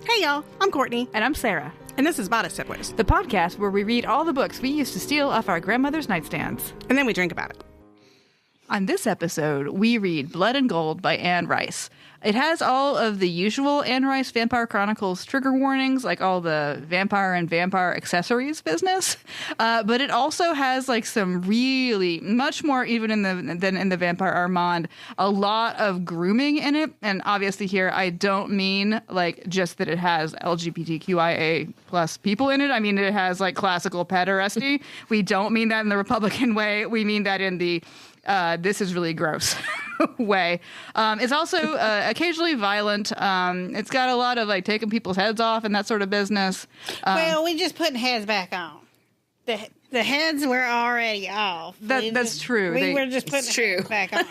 Hey y'all, I'm Courtney. And I'm Sarah. And this is Bodice Siblings, the podcast where we read all the books we used to steal off our grandmother's nightstands. And then we drink about it. On this episode, we read Blood and Gold by Anne Rice. It has all of the usual Anne Rice Vampire Chronicles trigger warnings, like all the vampire and vampire accessories business. But it also has like some really, much more even than in the Vampire Armand, a lot of grooming in it. And obviously here, I don't mean like just that it has LGBTQIA plus people in it. I mean, it has like classical pederasty. We don't mean that in the Republican way. We mean that in the this is really gross way. It's also occasionally violent. It's got a lot of like taking people's heads off and that sort of business. Well, we just putting heads back on. The heads were already off. That's true. We were just putting the heads back on.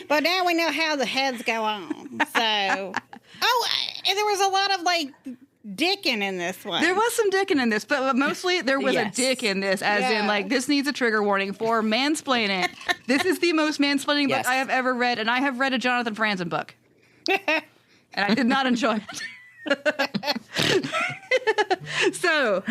But now we know how the heads go on. So, and there was a lot of like dicking in this one. There was some dicking in this, but mostly there was a dick in this, as in like this needs a trigger warning for mansplaining. This is the most mansplaining book I have ever read, and I have read a Jonathan Franzen book, and I did not enjoy it. So,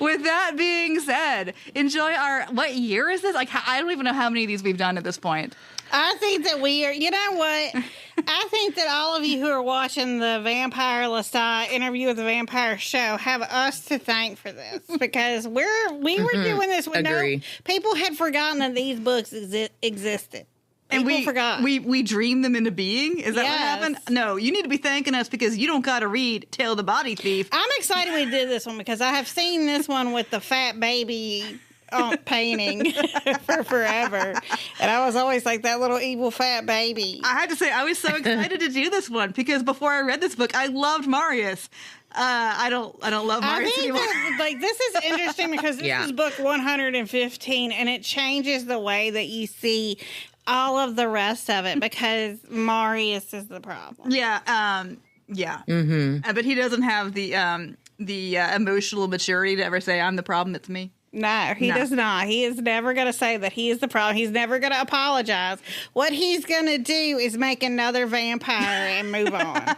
with that being said, enjoy our, what year is this? Like, I don't even know how many of these we've done at this point. I think that we are, you know what? I think that all of you who are watching the Vampire Lestat interview with the Vampire show have us to thank for this, because we were doing this with people had forgotten that these books existed. And we forgot. We dreamed them into being? Is that what happened? No, you need to be thanking us because you don't got to read Tale of the Body Thief. I'm excited we did this one because I have seen this one with the fat baby painting for forever. And I was always like that little evil fat baby. I had to say, I was so excited to do this one because before I read this book, I loved Marius. I don't love Marius anymore. Like, this is interesting because this is book 115 and it changes the way that you see all of the rest of it because Marius is the problem. Yeah. But he doesn't have the emotional maturity to ever say, I'm the problem, it's me. No, he does not. He is never going to say that he is the problem. He's never going to apologize. What he's going to do is make another vampire and move on.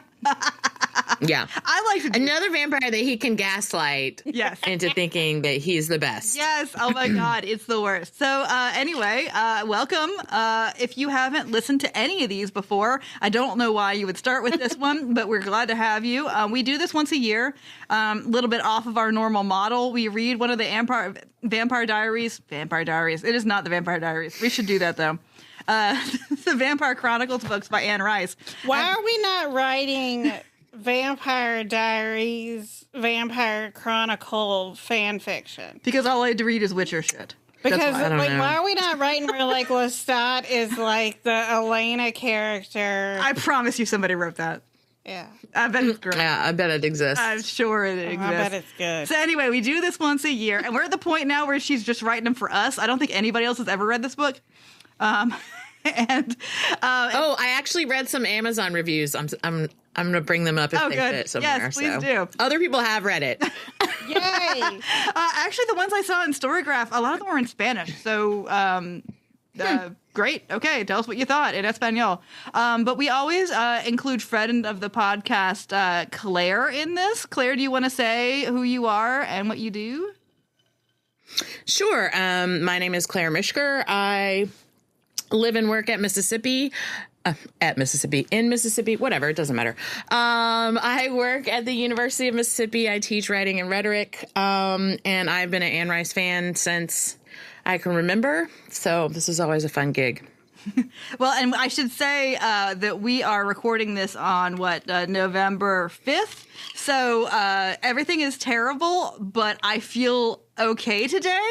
Yeah. I like to another vampire that he can gaslight into thinking that he's the best. Yes. Oh my God. It's the worst. So anyway, welcome. If you haven't listened to any of these before, I don't know why you would start with this one, but we're glad to have you. We do this once a year, a little bit off of our normal model. We read one of the Vampire Diaries. Vampire Diaries. It is not the Vampire Diaries. We should do that though. The Vampire Chronicles books by Anne Rice. Why are we not writing Vampire Diaries, Vampire Chronicle fan fiction? Because all I had to read is Witcher shit. Because why are we not writing where like Lestat is like the Elena character? I promise you somebody wrote that. Yeah. I bet it's great. Yeah, I bet it exists. I'm sure it exists. I bet it's good. So anyway, we do this once a year, and we're at the point now where she's just writing them for us. I don't think anybody else has ever read this book. I actually read some Amazon reviews. I'm going to bring them up if they fit somewhere. Yes, please do. Other people have read it. Yay! Actually, the ones I saw in Storygraph, a lot of them were in Spanish. So, great. Okay, tell us what you thought in Espanol. But we always include friend of the podcast, Claire, in this. Claire, do you want to say who you are and what you do? Sure. My name is Claire Mishker. I live and work in Mississippi, whatever, it doesn't matter. I work at the University of Mississippi. I teach writing and rhetoric, and I've been an Anne Rice fan since I can remember, so this is always a fun gig. Well, and I should say that we are recording this on, November 5th, so everything is terrible, but I feel okay today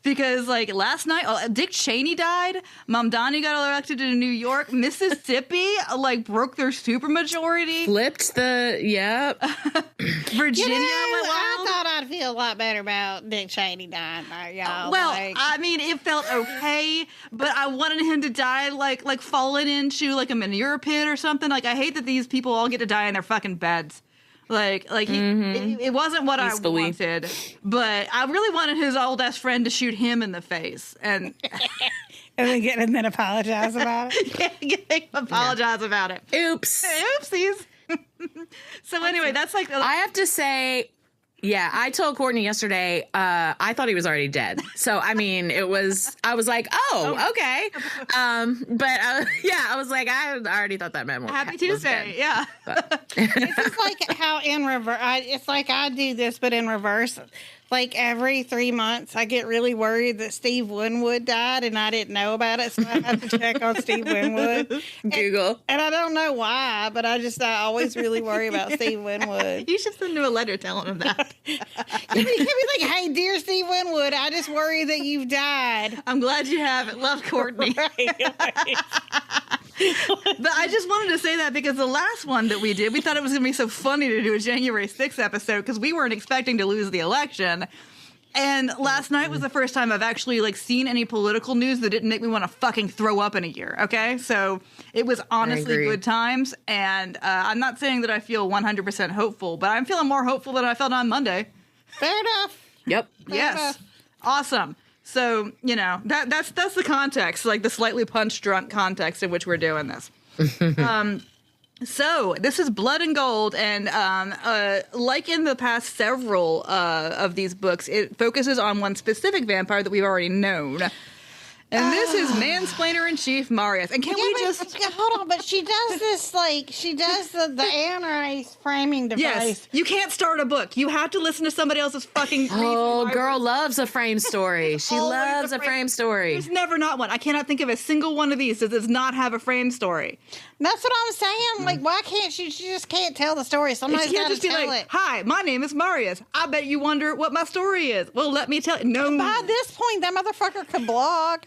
because, last night, Dick Cheney died, Mamdani got elected to New York, Mississippi, broke their supermajority. Flipped Virginia went wild. I thought I'd feel a lot better about Dick Cheney dying, y'all. Well, I mean, it felt okay, but I wanted him to die, falling into, a manure pit or something. I hate that these people all get to die in their fucking beds. It wasn't what peacefully. I wanted, but I really wanted his old ass friend to shoot him in the face and and then apologize about it. Apologize about it. Oops. Oopsies. So anyway, that's like I have to say, yeah, I told Courtney yesterday, I thought he was already dead. So, I mean, I was like, oh, okay. I was like, I already thought that man was Happy Tuesday. Yeah. It's just like how in reverse, it's like I do this, but in reverse. Like every 3 months, I get really worried that Steve Winwood died and I didn't know about it. So I have to check on Steve Winwood. Google. And I don't know why, but I always really worry about Steve Winwood. You should send him a letter telling him that. You can be like, hey, dear Steve Winwood, I just worry that you've died. I'm glad you haven't. Love, Courtney. Right. But I just wanted to say that because the last one that we did, we thought it was going to be so funny to do a January 6th episode because we weren't expecting to lose the election. And last night was the first time I've actually like seen any political news that didn't make me want to fucking throw up in a year. Okay, so it was honestly good times, and I'm not saying that I feel 100% hopeful, but I'm feeling more hopeful than I felt on Monday. Fair enough. Yep. Yes, enough. Awesome. So that's the context, like the slightly punch drunk context in which we're doing this. So this is Blood and Gold, and like in the past several of these books, it focuses on one specific vampire that we've already known. And this is Mansplainer in Chief Marius. And can we just hold on? But she does this she does the Anne Rice framing device. Yes, you can't start a book. You have to listen to somebody else's fucking. Oh, girl loves a frame story. She loves a frame story. There's never not one. I cannot think of a single one of these that does not have a frame story. That's what I'm saying. Like, why can't she just can't tell the story? Somebody's She can't got to just be tell like, it. "Hi, my name is Marius. I bet you wonder what my story is." Well, let me tell you. No. By this point, that motherfucker could blog.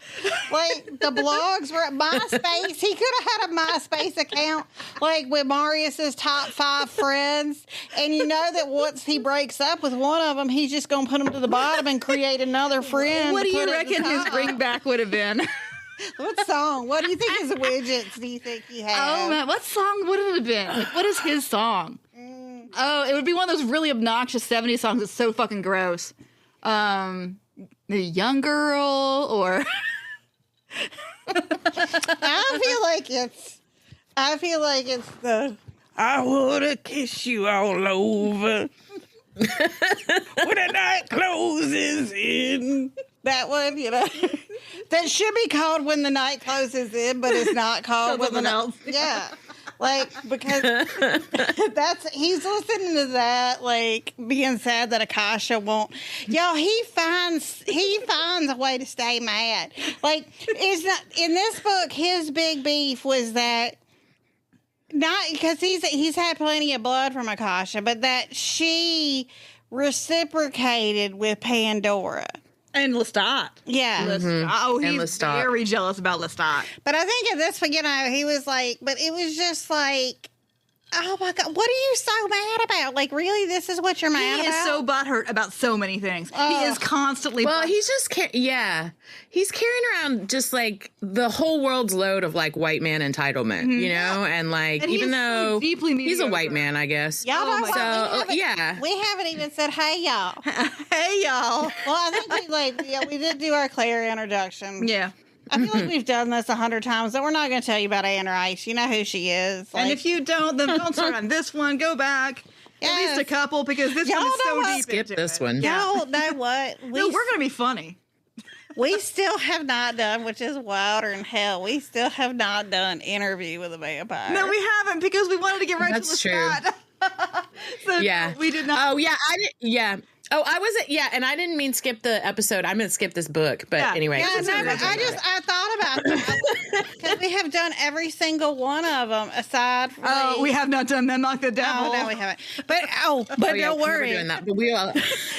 Like, the blogs were at MySpace. He could have had a MySpace account, like, with Marius's top 5 friends. And you know that once he breaks up with one of them, he's just going to put them to the bottom and create another friend. What do you to put at the reckon his top. bring back would have been? What song? What do you think his widgets do you think he had? Oh man, what song would it have been? Like, what is his song? Oh, it would be one of those really obnoxious 70s songs that's so fucking gross. The Young Girl or I feel like it's the I wanna kiss you all over when the night closes in. That one, that should be called When the Night Closes In, but it's not called When the Night. Yeah. Like, because he's listening to that, like, being sad that Akasha won't. Y'all, he finds a way to stay mad. Like, it's not, in this book, his big beef was that, not, because he's had plenty of blood from Akasha, but that she reciprocated with Pandora. and Lestat. Yeah. Lestat. Oh, And he's Lestat. very jealous about Lestat. But I think at this point, he was like, but it was just like, oh my God, what are you so mad about? Like, really, this is what you're mad He about? is so butthurt about so many things. He Ugh. is constantly. Well, he's just he's carrying around just like the whole world's load of like white man entitlement, you know, and like And even he's so though deeply he's a mediocre. white man, I guess. Y'all Oh know my what? God. We So, haven't- yeah. We haven't even said, hey, y'all. Hey, y'all. Well, I think we did do our Claire introduction. Yeah. I feel like we've done this 100 times, so we're not going to tell you about Anne Rice. You know who she is. And if you don't, then don't start on this one. Go back at least a Yes. couple because this Y'all one is know so what? deep. Skip into this it. one. y'all know what? No, we're gonna be funny. We still have not done, which is wilder than hell. We still have not done Interview with a Vampire. No, we haven't because we wanted to get right That's to the true. spot. So Yeah. no, we did not. Oh yeah, I did. Yeah. Oh, I wasn't. Yeah, and I didn't mean skip the episode. I meant skip this book. But Yeah. anyway, Yeah, this no, is but original. I thought about that because we have done every single one of them aside from. Oh, we have not done Memnoch the Devil. No, we haven't. But yeah, don't we're never worry. doing that. But we all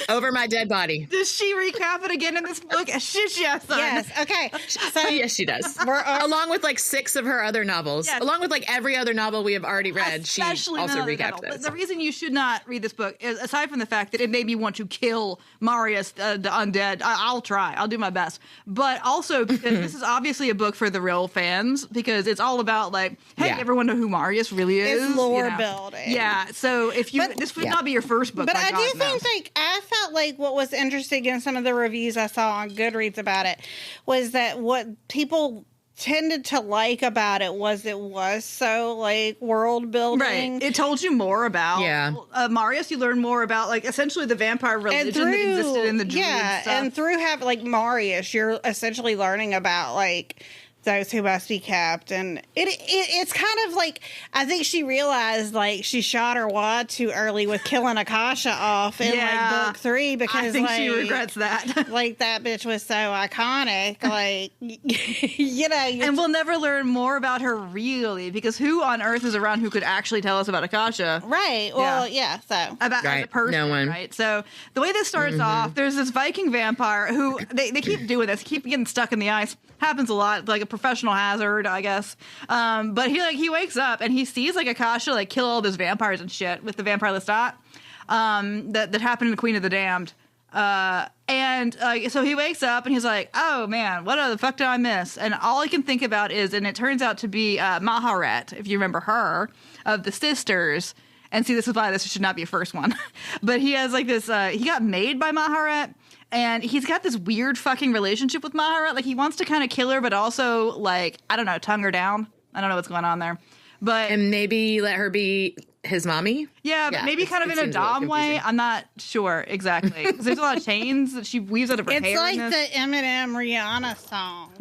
over my dead body. Does she recap it again in this book? Shit, yes, son. Yes. Okay. So Yes, she does. we're Along with like 6 of her other novels, Yes. along with like every other novel we have already read, she Especially also Memnoch the recapped Devil. this. But the reason you should not read this book is, aside from the fact that it made me want to kill Marius, the undead. I'll try. I'll do my best. But also because this is obviously a book for the real fans because it's all about like, hey, Yeah. everyone know who Marius really is. It's lore building. Yeah. So if you, But- this would Yeah. not be your first book. But by I God, do no. think, like, I felt like what was interesting in some of the reviews I saw on Goodreads about it was that what people tended to like about it was so like world building. Right. It told you more about Marius. You learn more about like essentially the vampire religion that existed in the Druid stuff. And through having like Marius, you're essentially learning about like those who must be kept, and it's kind of like I think she realized like she shot her wad too early with killing Akasha off in like book 3 because I think like, she regrets that. Like that bitch was so iconic, like you know. And we'll never learn more about her really because who on earth is around who could actually tell us about Akasha? Right. Well, so about as a person, no one. right? So the way this starts off, there's this Viking vampire who they keep doing this, keep getting stuck in the ice. Happens a lot, like a professional hazard, I guess. But he wakes up and he sees like Akasha like kill all those vampires and shit with the Vampire Lestat that happened in the Queen of the Damned. So he wakes up and he's like, oh man, what the fuck did I miss? And all I can think about is, and it turns out to be Maharet, if you remember her, of the sisters. And see, this is why this should not be a first one. But he has like this, he got made by Maharet. And he's got this weird fucking relationship with Maharet. Like, he wants to kind of kill her, but also, like, I don't know, tongue her down. I don't know what's going on there. But and maybe let her be his mommy? Yeah, but maybe kind of in a dom way. I'm not sure exactly. Because there's a lot of chains that she weaves out of her hair. It's like the Eminem Rihanna song.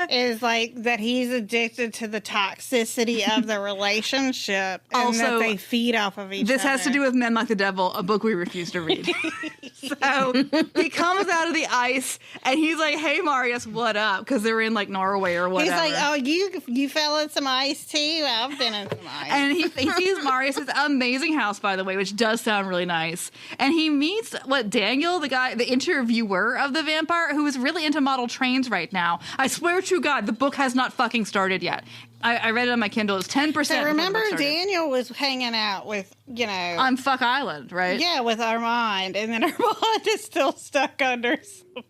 Is like that he's addicted to the toxicity of the relationship and also, that they feed off of each other. This has to do with Memnoch the Devil, a book we refuse to read. So he comes out of the ice and he's like, hey, Marius, what up? Because they're in like Norway or whatever. He's like, oh, you fell in some ice too? I've been in some ice. And he sees Marius' amazing house, by the way, which does sound really nice. And he meets Daniel, the guy, the interviewer of the vampire, who is really into model trains right now. I swear to God, the book has not fucking started yet. I read it on my Kindle. It's 10%. So remember, Daniel was hanging out with, on Fuck Island, right? Yeah, with Armand, and then Armand is still stuck under some.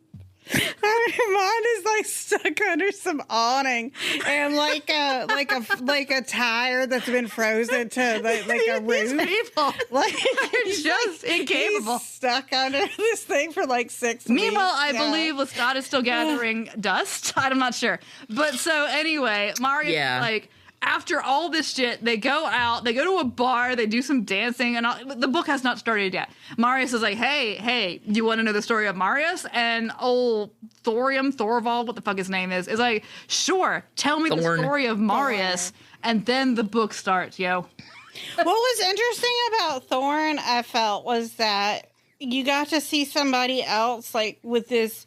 Armand is like stuck under some awning and like a tire that's been frozen to like a roof. These people, like they're just incapable. He's stuck under this thing for like 6 weeks. Meanwhile, I believe Lestat is still gathering dust. I'm not sure, but so anyway, Marius like. After all this shit, they go out, they go to a bar, they do some dancing, and the book has not started yet. Marius is like, hey, you want to know the story of Marius? And old Thorvald, what the fuck his name is like, sure, tell me the story of Marius, and then the book starts, yo. What was interesting about Thorn, I felt, was that you got to see somebody else, like, with this...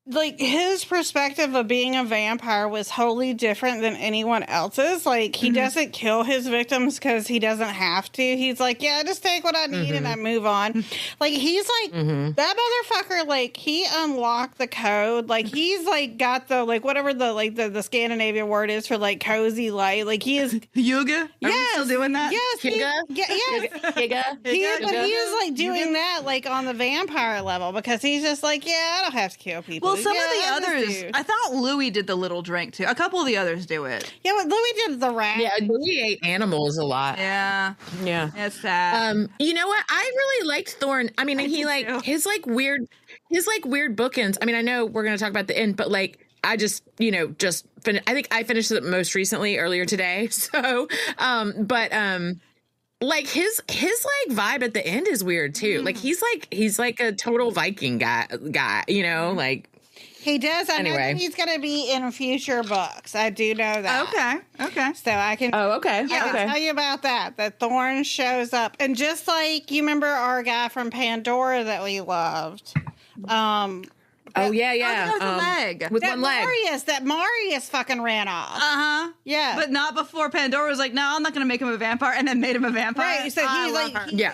Like, his perspective of being a vampire was wholly different than anyone else's. Like, he doesn't kill his victims because he doesn't have to. He's like, yeah, just take what I need and I move on. Like, he's like, that motherfucker, like, he unlocked the code. Like, he's, like, got the, like, whatever the Scandinavian word is for, like, cozy light. Like, he is... Yuga? Are we still doing that? Yes. Yuga? He is, like, doing that, like, on the vampire level because he's just like, yeah, I don't have to kill people. Well, some of the others, I thought Louis did the little drink too. A couple of the others do it. Yeah, but Louis did the rat. Yeah, Louis ate animals a lot. Yeah. It's sad. You know what? I really liked Thorn. I mean, he like too. his weird bookends. I mean, I know we're going to talk about the end, but like I just I think I finished it most recently earlier today. So, like his like vibe at the end is weird too. Like he's like a total Viking guy, like. He does. I know that he's going to be in future books. I do know that. Okay. So I can. Oh, okay. I can tell you about that. That Thorn shows up, and just like you remember our guy from Pandora that we loved. Oh, yeah. With one leg. That Marius fucking ran off. Uh-huh. Yeah. But not before Pandora was like, no, I'm not going to make him a vampire, and then made him a vampire. Right. So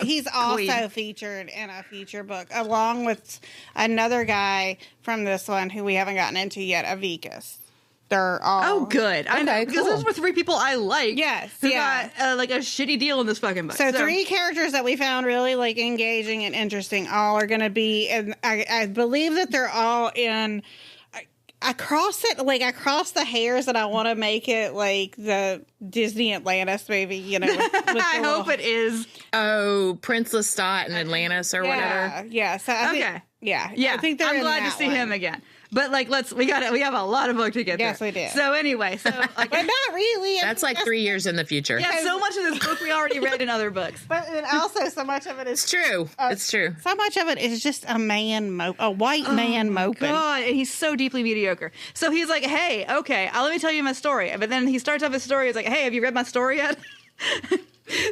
he's also featured in a feature book, along with another guy from this one who we haven't gotten into yet, Avicus. They're all... Oh, good. I know. Because those were 3 people I like. Yes. Who got like a shitty deal in this fucking book. So 3 characters that we found really like engaging and interesting all are going to be, and I believe that they're all in... I crossed the hairs and I want to make it like the Disney Atlantis movie, with I hope it is. Oh, Prince Lestat in Atlantis or whatever. Yeah. So I think, yeah. I think I'm glad to see him again. But like, we have a lot of book to get through. Yes, we do. So anyway, like, but not really. That's like 3 years in the future. yeah, so much of this book we already read in other books. But and also, so much of it is It's true. It's true. So much of it is just a white man moping. God, and he's so deeply mediocre. So he's like, hey, okay, let me tell you my story. But then he starts off his story. He's like, hey, have you read my story yet?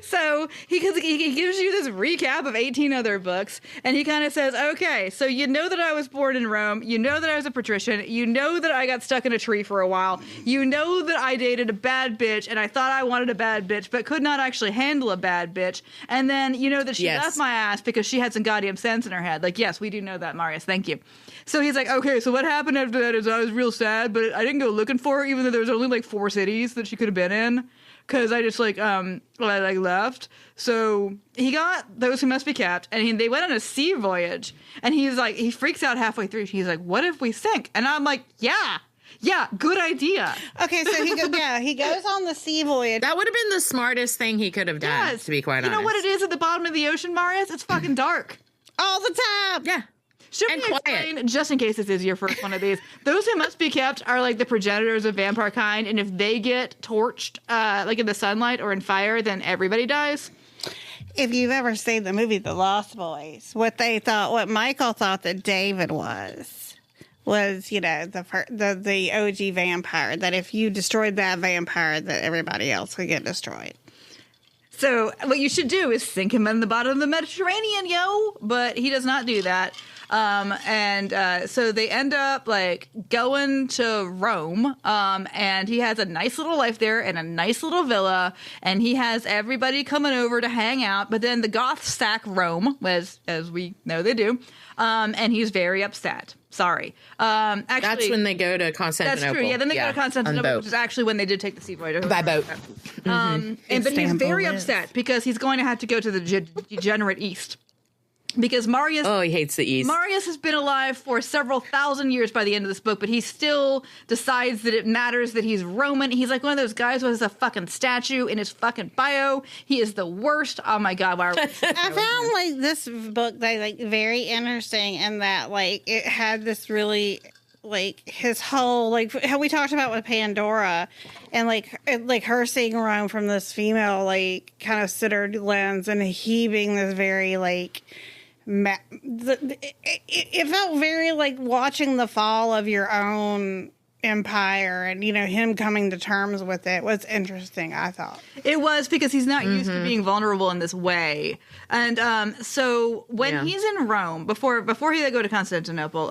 So he gives you this recap of 18 other books, and he kind of says, okay, so you know that I was born in Rome, you know that I was a patrician, you know that I got stuck in a tree for a while, you know that I dated a bad bitch, and I thought I wanted a bad bitch, but could not actually handle a bad bitch, and then you know that she left my ass because she had some goddamn sense in her head. Like, yes, we do know that, Marius, thank you. So he's like, okay, so what happened after that is I was real sad, but I didn't go looking for her, even though there was only like 4 cities that she could have been in. Because I just I left. So he got Those Who Must Be Kept, and they went on a sea voyage. And he's like, he freaks out halfway through. He's like, what if we sink? And I'm like, yeah, good idea. Okay, so he goes on the sea voyage. That would have been the smartest thing he could have done, to be quite honest. You know what it is at the bottom of the ocean, Marius? It's fucking dark. All the time. Yeah. Should we explain, just in case this is your first one of these, Those Who Must Be Kept are like the progenitors of vampire kind, and if they get torched, like in the sunlight or in fire, then everybody dies. If you've ever seen the movie The Lost Boys, what Michael thought that David was, the OG vampire, that if you destroyed that vampire, that everybody else would get destroyed. So what you should do is sink him in the bottom of the Mediterranean, yo! But he does not do that. So they end up like going to Rome, and he has a nice little life there and a nice little villa, and he has everybody coming over to hang out. But then the Goths sack Rome, as we know they do, and he's very upset. Sorry. Actually, that's when they go to Constantinople. That's true. Yeah, then they go to Constantinople, which is actually when they did take the sea voyage. By boat. But he's very upset because he's going to have to go to the degenerate East. Because Marius... Oh, he hates the East. Marius has been alive for several thousand years by the end of this book, but he still decides that it matters that he's Roman. He's like one of those guys who has a fucking statue in his fucking bio. He is the worst. Oh my God. Why are we I found like this book very interesting in that it had this really... his whole how we talked about with Pandora, and her seeing Rome from this female kind of centered lens, and he being this very it felt very like watching the fall of your own empire, and him coming to terms with it was interesting. I thought it was, because he's not used to being vulnerable in this way. And so when he's in Rome, before he go to Constantinople,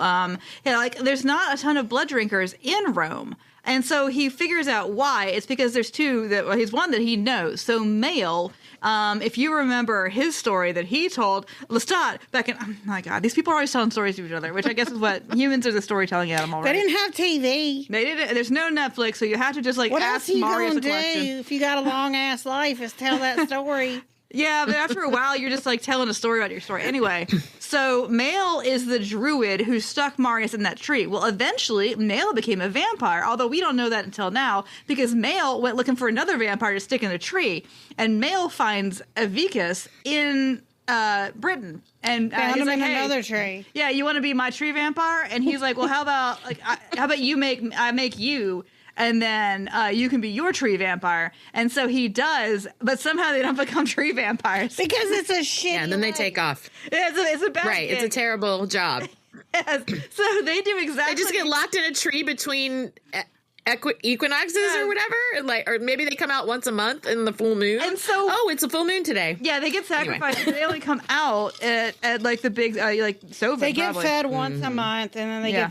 there's not a ton of blood drinkers in Rome. And so he figures out why. It's because there's he's one that he knows. So Mael, if you remember his story that he told Lestat back in, oh my God, these people are always telling stories to each other, which I guess is what humans are, the storytelling animal, right? They didn't have TV. They didn't. There's no Netflix, so you have to just what ask else Marius a do question. if you got a long ass life is tell that story. Yeah, but after a while, you're just telling a story about your story. Anyway, so Mael is the druid who stuck Marius in that tree. Well, eventually, Mael became a vampire, although we don't know that until now, because Mael went looking for another vampire to stick in a tree, and Mael finds Avicus in Britain. And found him in hey, another tree. Yeah, you want to be my tree vampire? And he's like, well, how about I make you, and then you can be your tree vampire. And so he does, but somehow they don't become tree vampires. Because it's a shit. Yeah, and then they take off. It's a bad Right, gig. it's a terrible job. Yes. So they do exactly. They just get locked in a tree between equinoxes or whatever, or maybe they come out once a month in the full moon. And so, it's a full moon today. Yeah, they get sacrificed. Anyway. They only come out at the big Soviet. They get probably. fed once a month, and then they get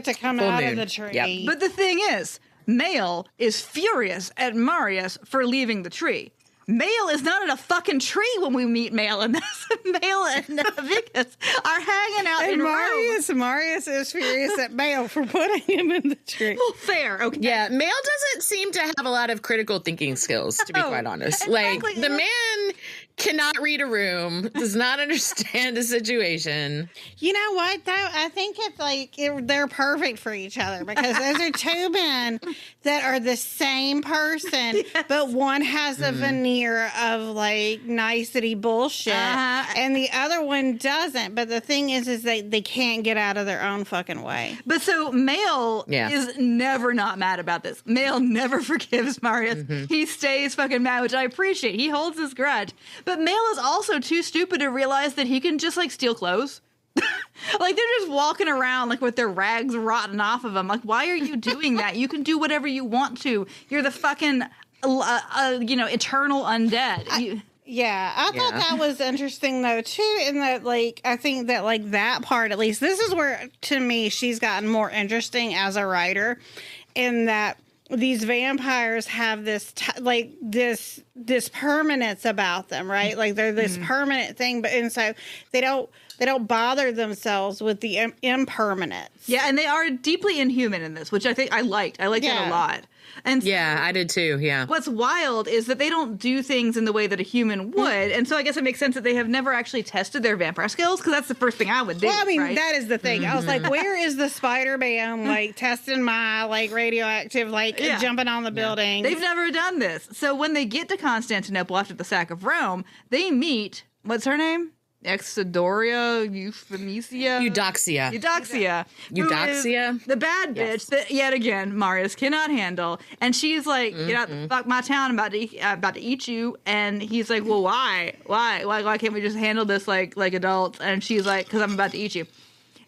to come Full out moon. of the tree. Yep. But the thing is, Mael is furious at Marius for leaving the tree. Mael is not in a fucking tree when we meet Mael in this. Mael and Vicus are hanging out in Rome. Marius is furious at Mael for putting him in the tree. Well, fair, okay. Yeah, Mael doesn't seem to have a lot of critical thinking skills, to be quite honest. Exactly. The man cannot read a room, does not understand the situation. You know what, though? I think it's like they're perfect for each other because those are two men that are the same person, but one has a veneer of like nicety bullshit, and the other one doesn't. But the thing is they can't get out of their own fucking way. But so Mail is never not mad about this. Mail never forgives Marius. He stays fucking mad, which I appreciate. He holds his grudge. But Mail is also too stupid to realize that he can just like steal clothes. Like they're just walking around like with their rags rotting off of them. Like, why are you doing that? You can do whatever you want to. You're the fucking, eternal undead. I thought that was interesting though too, in that like I think that like that part at least this is where to me she's gotten more interesting as a writer, in that these vampires have this this permanence about them, right? Like they're this permanent thing, but and so they don't bother themselves with the impermanence. Yeah, and they are deeply inhuman in this, which I think I liked. I liked it a lot. And yeah, I did too. Yeah. What's wild is that they don't do things in the way that a human would, and so I guess it makes sense that they have never actually tested their vampire skills, because that's the first thing I would do. Well, I mean, right? that is the thing. I was like, where is the Spider-Man like testing my like radioactive jumping on the building? They've never done this. So when they get to Constantinople after the sack of Rome, they meet what's her name? Eudoxia. The bad bitch that yet again Marius cannot handle, and she's like, "Get out the fuck my town! I'm about to eat you." And he's like, "Well, why can't we just handle this like adults?" And she's like, "Because I'm about to eat you."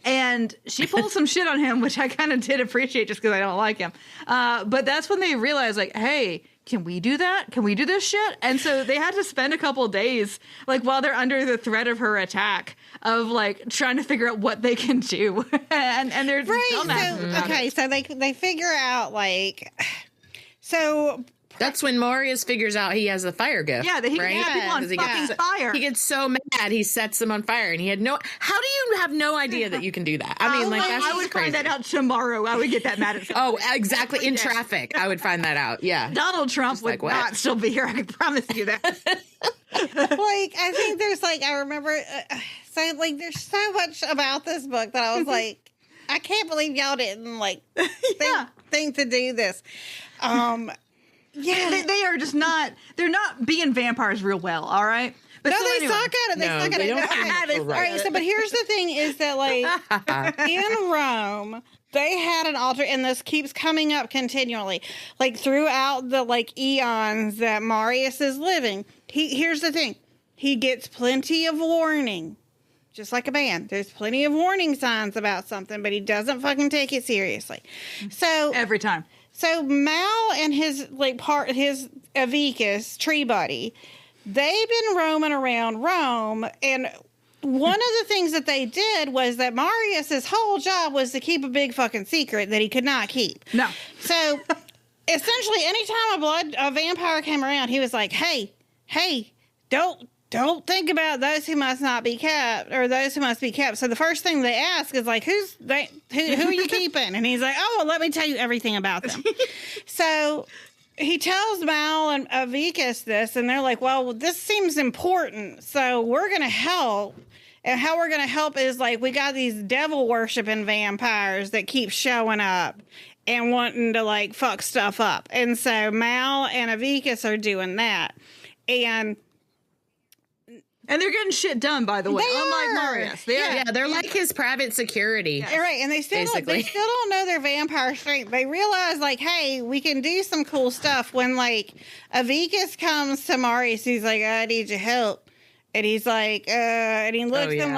And she pulls some shit on him, which I kind of did appreciate just because I don't like him. But that's when they realize, like, hey, can we do that? Can we do this shit? And so they had to spend a couple days, like, while they're under the threat of her attack, of like trying to figure out what they can do. and they're right. So they figure out like so. That's when Marius figures out he has a fire gift. Yeah, he right? gets people on fucking fire. He gets so mad he sets them on fire, and he had no. How do you have no idea that you can do that? I mean, that's I would crazy. find that out tomorrow. I would get that mad at Oh, exactly. In traffic, I would find that out. Yeah, Donald Trump would not still be here. I can promise you that. I think there's I remember. There's so much about this book that I was like, I can't believe y'all didn't think to do this. Yeah, they are just not. They're not being vampires real well. All right. But no, so they anyway. suck at it. They suck at it. All right. So, but here's the thing: is that in Rome, they had an altar, and this keeps coming up continually, throughout the eons that Marius is living. Here's the thing: he gets plenty of warning. Just like a man, there's plenty of warning signs about something, but he doesn't fucking take it seriously. So every time. So Mal and his his Avicus tree buddy, they've been roaming around Rome, and one of the things that they did was that Marius's whole job was to keep a big fucking secret that he could not keep. No. So essentially, anytime a vampire came around, he was like, "Hey, don't think about those who must not be kept, or those who must be kept." So the first thing they ask is who are you keeping? And he's like, "Oh, well, let me tell you everything about them." So he tells Mal and Avicus this, and they're like, "Well, this seems important, so we're going to help." And how we're going to help is we got these devil worshiping vampires that keep showing up and wanting to fuck stuff up. And so Mal and Avicus are doing that. And they're getting shit done, by the way. Unlike Marius. They're like his private security. Yeah. Right, and they still don't know their vampire strength. They realize, hey, we can do some cool stuff. When, Avicus comes to Marius, he's like, "I need your help." And he's like, and he looks at him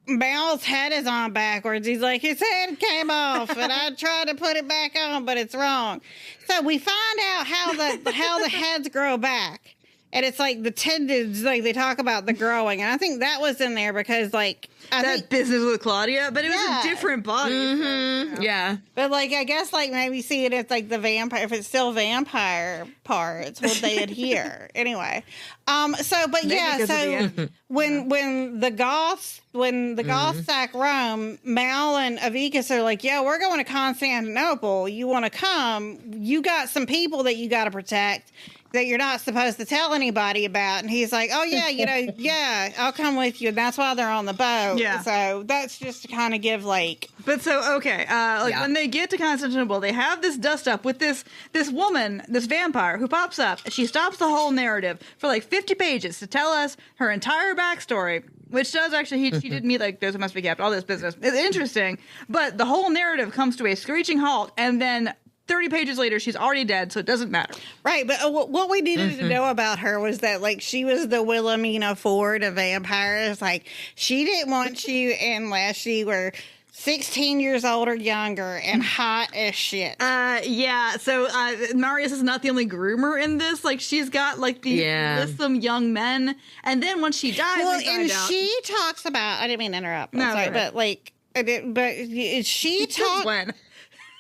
Mal's head is on backwards. He's like, his head came off, and I tried to put it back on, but it's wrong. So we find out how the heads grow back. And it's the tendons, they talk about the growing. And I think that was in there because, business with Claudia, but it was a different body. Mm-hmm. Yeah. But, I guess, maybe see it as, the vampire, if it's still vampire parts, will they adhere? Anyway. When the Goths sack Rome, Mal and Avicus are like, "Yeah, we're going to Constantinople. You want to come? You got some people that you got to protect. that you're not supposed to tell anybody about. And he's like, oh, yeah, yeah, I'll come with you. And that's why they're on the boat. Yeah. So that's just to kind of give, like... But so, okay, when they get to Constantinople, they have this dust up with this woman, this vampire, who pops up. She stops the whole narrative for like 50 pages to tell us her entire backstory, which does actually, she did meet like those who must be kept, all this business. It's interesting, but the whole narrative comes to a screeching halt, and then 30 pages later, she's already dead, so it doesn't matter. Right, but what we needed to know about her was that, like, she was the Wilhelmina Ford of vampires. Like, she didn't want you unless you were 16 years old or younger and hot as shit. Yeah, so Marius is not the only groomer in this. Like, she's got, like, these lissom young men, and then when she dies, well, and she talks about... I didn't mean to interrupt. I'm sorry, but, like... she talks... When?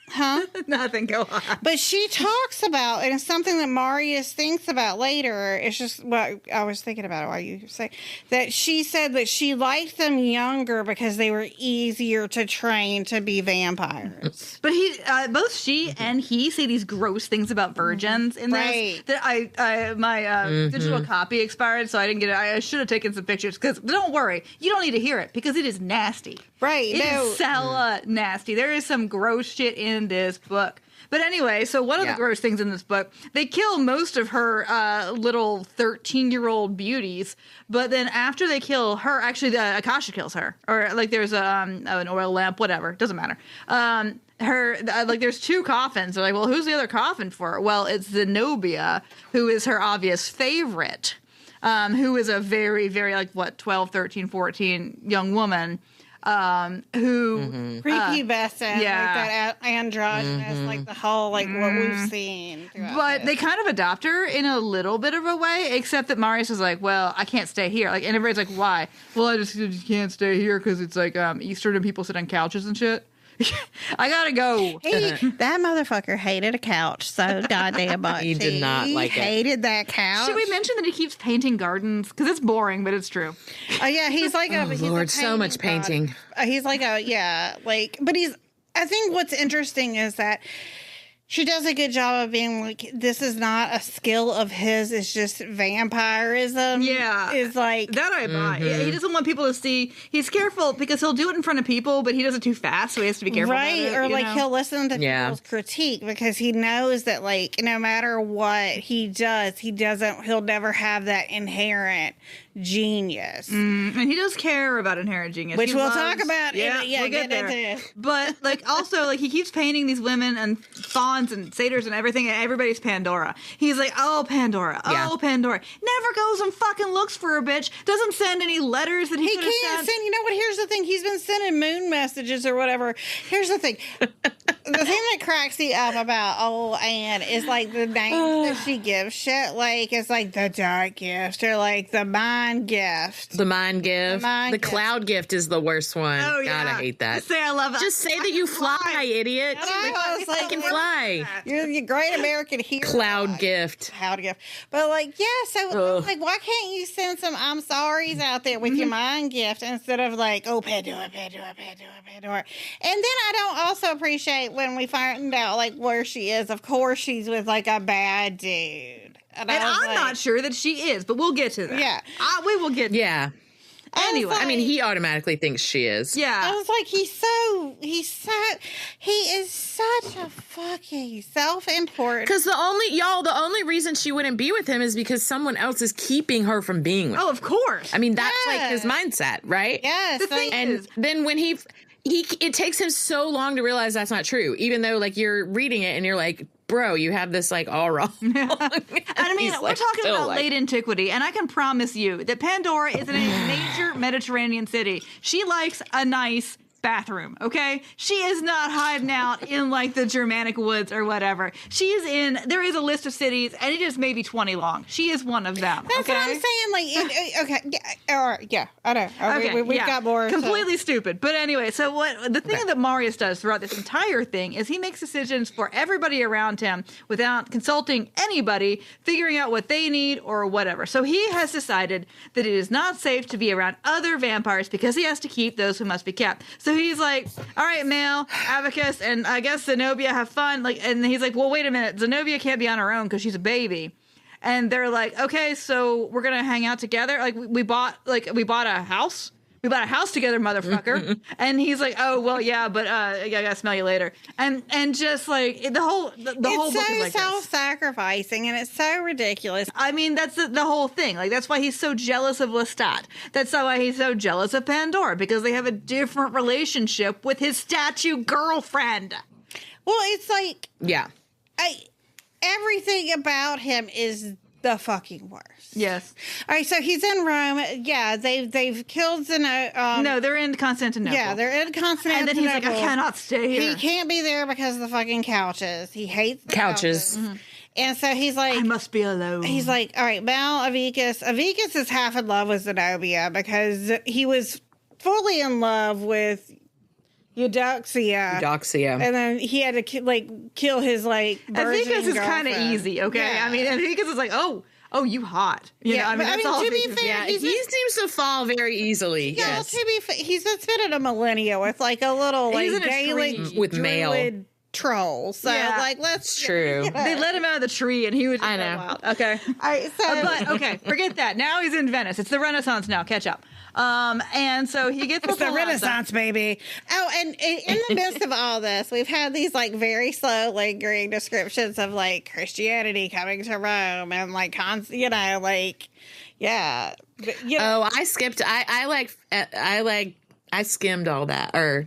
Huh? Nothing, go on. But she talks about, and it's something that Marius thinks about later. It's just what I was thinking about it while you say that she said that she liked them younger because they were easier to train to be vampires. But both she and he say these gross things about virgins in this. Right. That my digital copy expired, so I didn't get it. I should have taken some pictures, because don't worry, you don't need to hear it, because it is nasty. Right. It is hella nasty. There is some gross shit in this book. But anyway, so one of the gross things in this book, they kill most of her little 13-year-old beauties, but then after they kill her, actually the Akasha kills her. Or like there's an oil lamp, whatever, doesn't matter. There's two coffins. They're like, well, who's the other coffin for? Well, it's Zenobia, who is her obvious favorite, who is a very, very, 12, 13, 14 young woman. Who prepubescent, like that androgynous, like the whole, like what we've seen. But they kind of adopt her in a little bit of a way, except that Marius is like, well, I can't stay here. Like, and everybody's like, why? Well, I just can't stay here because it's like Eastern and people sit on couches and shit. I gotta go. That motherfucker hated a couch so goddamn much. He did not like it. He hated that couch. Should we mention that he keeps painting gardens? Because it's boring, but it's true. Oh, yeah, he's like Lord, so much painting. He's like but I think what's interesting is that she does a good job of being like, this is not a skill of his, it's just vampirism. Yeah. Is like... That I buy. He doesn't want people to see. He's careful because he'll do it in front of people, but he does it too fast, so he has to be careful about it, or like he'll listen to people's critique because he knows that, like, no matter what he does, he'll never have that inherent genius. And he does care about inherent genius. Which we'll talk about. We'll get there. But, like, also, like, he keeps painting these women and fawns and satyrs and everything, and everybody's Pandora. He's like, oh, Pandora. Oh, Pandora. Never goes and fucking looks for a bitch. Doesn't send any letters that he could have can't send. You know what? Here's the thing. He's been sending moon messages or whatever. Here's the thing. The thing that cracks me up about old Anne is, like, the names that she gives shit. Like, it's like the dark gift or, like, the mind gift. The mind gift. The cloud gift is the worst one. Oh, yeah. God, I hate that. Just say I love it. Just say that you fly, idiot. I was like, I can fly. You're the great American hero. Cloud gift. Cloud gift. But, like, so, like, why can't you send some I'm sorry's out there with your mind gift instead of, like, oh, Pandora. And then I don't also appreciate when we find out, like, where she is. Of course, she's with, like, a bad dude. And I'm not sure that she is, but we'll get to that. Yeah. We will get to Yeah. Anyway. I mean, he automatically thinks she is. Yeah. I was like, he is such a fucking self-important. Because the only reason she wouldn't be with him is because someone else is keeping her from being with him. Oh, of course. I mean, that's like his mindset, right? Yes. The thing is, then when it takes him so long to realize that's not true, even though, like, you're reading it and you're like, bro, you have this, like, all wrong. And I mean, we're talking about late antiquity, and I can promise you that Pandora is in a major Mediterranean city. She likes a nice bathroom, okay? She is not hiding out in, like, the Germanic woods or whatever. There is a list of cities, and it is maybe 20 long. She is one of them. That's what I'm saying. Like, I know. Okay, we've got more. Completely stupid. But anyway, so the thing that Marius does throughout this entire thing is he makes decisions for everybody around him without consulting anybody, figuring out what they need or whatever. So he has decided that it is not safe to be around other vampires because he has to keep those who must be kept. So he's like, all right, Male, Abacus, and I guess Zenobia have fun. Like, and he's like, well, wait a minute. Zenobia can't be on her own because she's a baby. and they're like, okay, so we're gonna hang out together. Like we bought a house. We bought a house together, motherfucker. And he's like, oh well, yeah, but I gotta smell you later. And just like the whole book is like self-sacrificing, and it's so ridiculous. I mean, that's the whole thing. Like that's why he's so jealous of Lestat. That's why he's so jealous of Pandora, because they have a different relationship with his statue girlfriend. Well, it's like Yeah. Everything about him is the fucking worst. Yes. All right, so he's in Rome. Yeah, they've killed Zeno. No, they're in Constantinople. Yeah, they're in Constantinople. And then he's like, I cannot stay here. He can't be there because of the fucking couches. He hates the Couches. couches. And so he's like, I must be alone. he's like, all right, Mal Avicus. Avicus is half in love with Zenobia because he was fully in love with Eudoxia. And then he had to kill his virgin Avicus is kind of girlfriend. easy, okay? Yeah. I mean, Avicus is like, oh, you hot. You know, I mean, but that's all. to be Avicus is. fair, Yeah, he seems to fall very easily. Yeah, Yes. to be fair, he's spent a millennia with a little He's in a Gaelic tree with mail. druid troll. So Yeah. let's True. They let him out of the tree, and he was just I know. wild. Okay. All right, so But okay, forget that. Now he's in Venice. It's the Renaissance now. Catch up. And so he gets it's the Renaissance, baby. Oh, and in the midst of all this, we've had these very slow, lingering descriptions of Christianity coming to Rome and yeah. But, Oh, I skipped. I skimmed all that, or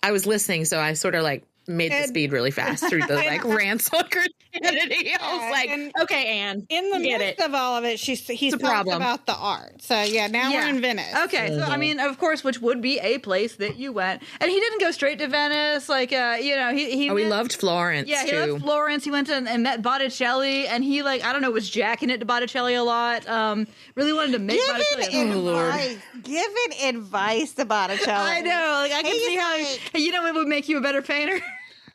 I was listening, so I sort of made the speed really fast through the rants on Christianity. I was like, and okay, Anne, in the get midst it. of all of it, he's talking problem. about the art. So yeah, now we're in Venice. Okay, so I mean, of course, which would be a place that you went, and he didn't go straight to Venice. He He went- loved Florence. Yeah, he too. loved Florence. He went to and met Botticelli, and he I don't know, was jacking it to Botticelli a lot. Really wanted to make Botticelli. Giving advice to Botticelli. I know, I can see how it would make you a better painter.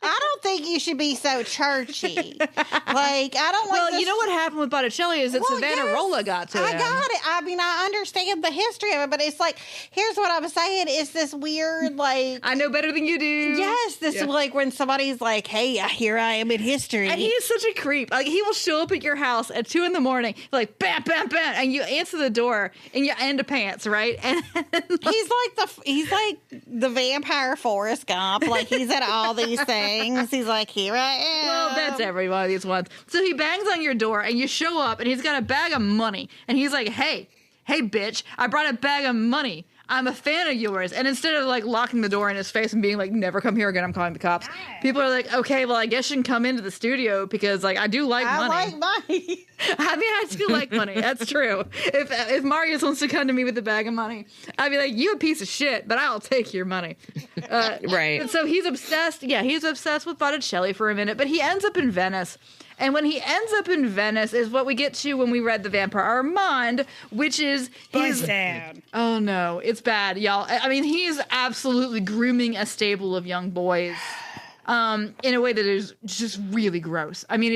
I don't think you should be so churchy. I don't. Well, you know what happened with Botticelli is that Savonarola got to him. I got it. I mean, I understand the history of it, but it's here's what I'm saying: it's this weird, I know better than you do. Yes, this is when somebody's like, "Hey, here I am in history," and he is such a creep. He will show up at your house at 2 a.m, bam, bam, bam, and you answer the door and you end of pants, right? And he's like the vampire Forrest Gump. He's at all these things. He's like, here I am. Well, that's every one of these ones. So he bangs on your door and you show up and he's got a bag of money. And he's like, hey, bitch, I brought a bag of money. I'm a fan of yours. And instead of locking the door in his face and being like, never come here again, I'm calling the cops. People are like, okay, well, I guess you can come into the studio because I do like money. I like money. I mean, I do like money. That's true. If Marius wants to come to me with a bag of money, I'd be like, you a piece of shit, but I'll take your money. Right. And so he's obsessed. Yeah, he's obsessed with Botticelli for a minute, but he ends up in Venice. And when he ends up in Venice is what we get to when we read The Vampire Armand, which is Boys down. Oh no, it's bad, y'all. I mean, he's absolutely grooming a stable of young boys. In a way that is just really gross. I mean,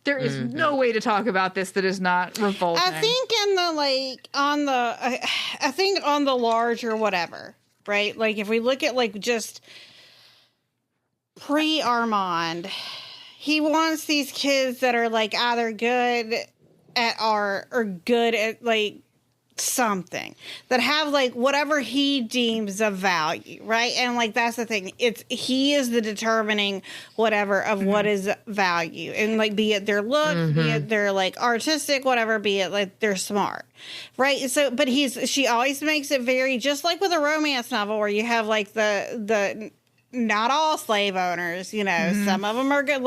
there is no way to talk about this that is not revolting. I think I think on the larger whatever, right? If we look at just pre-Armand, he wants these kids that are either good at art or good at something, that have whatever he deems of value, right? And that's the thing, he is the determining whatever of what is value, and be it their look, be it their artistic whatever, be it they're smart, right? So but she always makes it very, just like with a romance novel where you have the not all slave owners, some of them are good,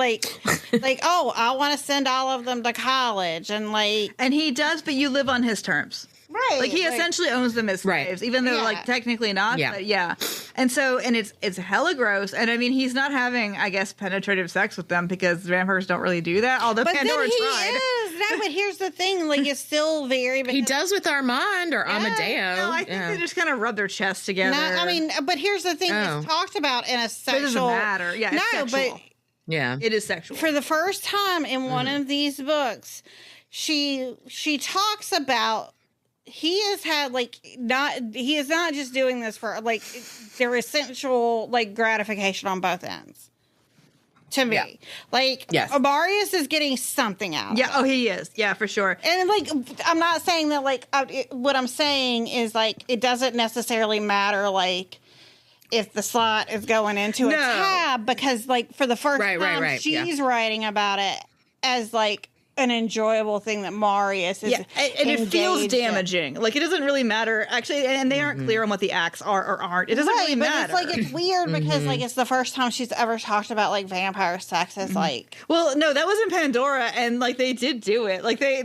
oh, I want to send all of them to college, and he does, but you live on his terms. Right. He essentially owns them as slaves, even though technically not. Yeah. But yeah. And so, and it's hella gross. And I mean, he's not having, I guess, penetrative sex with them because vampires don't really do that. Although but Pandora then he tried. is. No, but here's the thing, it's still very. He does with Armand or Amadeo. No, I think they just kind of rub their chests together. I mean, but here's the thing, it's talked about in a sexual. It doesn't matter. Yeah, it's sexual. But yeah, it is sexual. For the first time in one of these books, she talks about. He has had he is not just doing this for their essential gratification on both ends. to me. Yeah. Like, Yes. Marius is getting something out. Yeah. Oh, he is. Yeah, for sure. And, like, I'm not saying that, like, what I'm saying is, like, it doesn't necessarily matter, like, if the slot is going into a tab, because, like, for the first time, she's writing about it as, like, an enjoyable thing that Marius is and it feels damaging. in. Like, it doesn't really matter, actually, and they aren't clear on what the acts are or aren't. It doesn't really matter. But it's, like, it's weird because, like, it's the first time she's ever talked about, like, vampire sex as, like... Well, no, that was in Pandora, and, like, they did do it. Like, they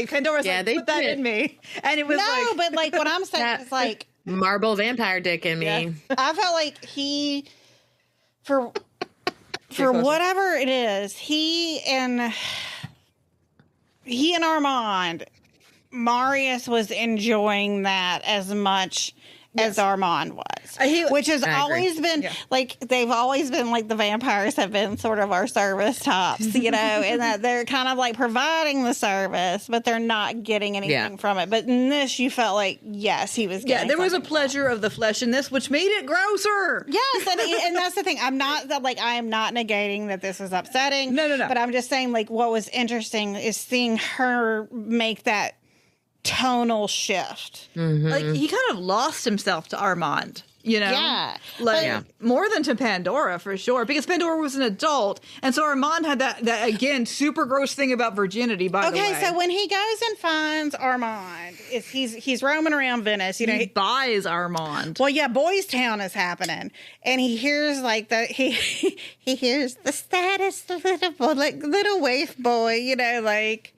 Pandora's like, put that in me. And it was but, like, what I'm saying is, like... Marble vampire dick in me. I felt like he... For whatever it is, he and Armand, Marius was enjoying that as much as Armand was. Which has always been, like, they've always been, like, the vampires have been sort of our service tops, you know, and that they're kind of, like, providing the service, but they're not getting anything from it. But in this, you felt like, yes, he was getting there was a pleasure of the flesh in this, which made it grosser. Yes, and that's the thing. I am not negating that this is upsetting. No. But I'm just saying, like, what was interesting is seeing her make that tonal shift. Like, he kind of lost himself to Armand, you know? Yeah. Like, more than to Pandora, for sure, because Pandora was an adult, and so Armand had that again, super gross thing about virginity, by the way. Okay, so when he goes and finds Armand, he's roaming around Venice, you know. He buys Armand. Well, yeah, Boys Town is happening, and he hears, like, he hears the status little waif boy, you know, like...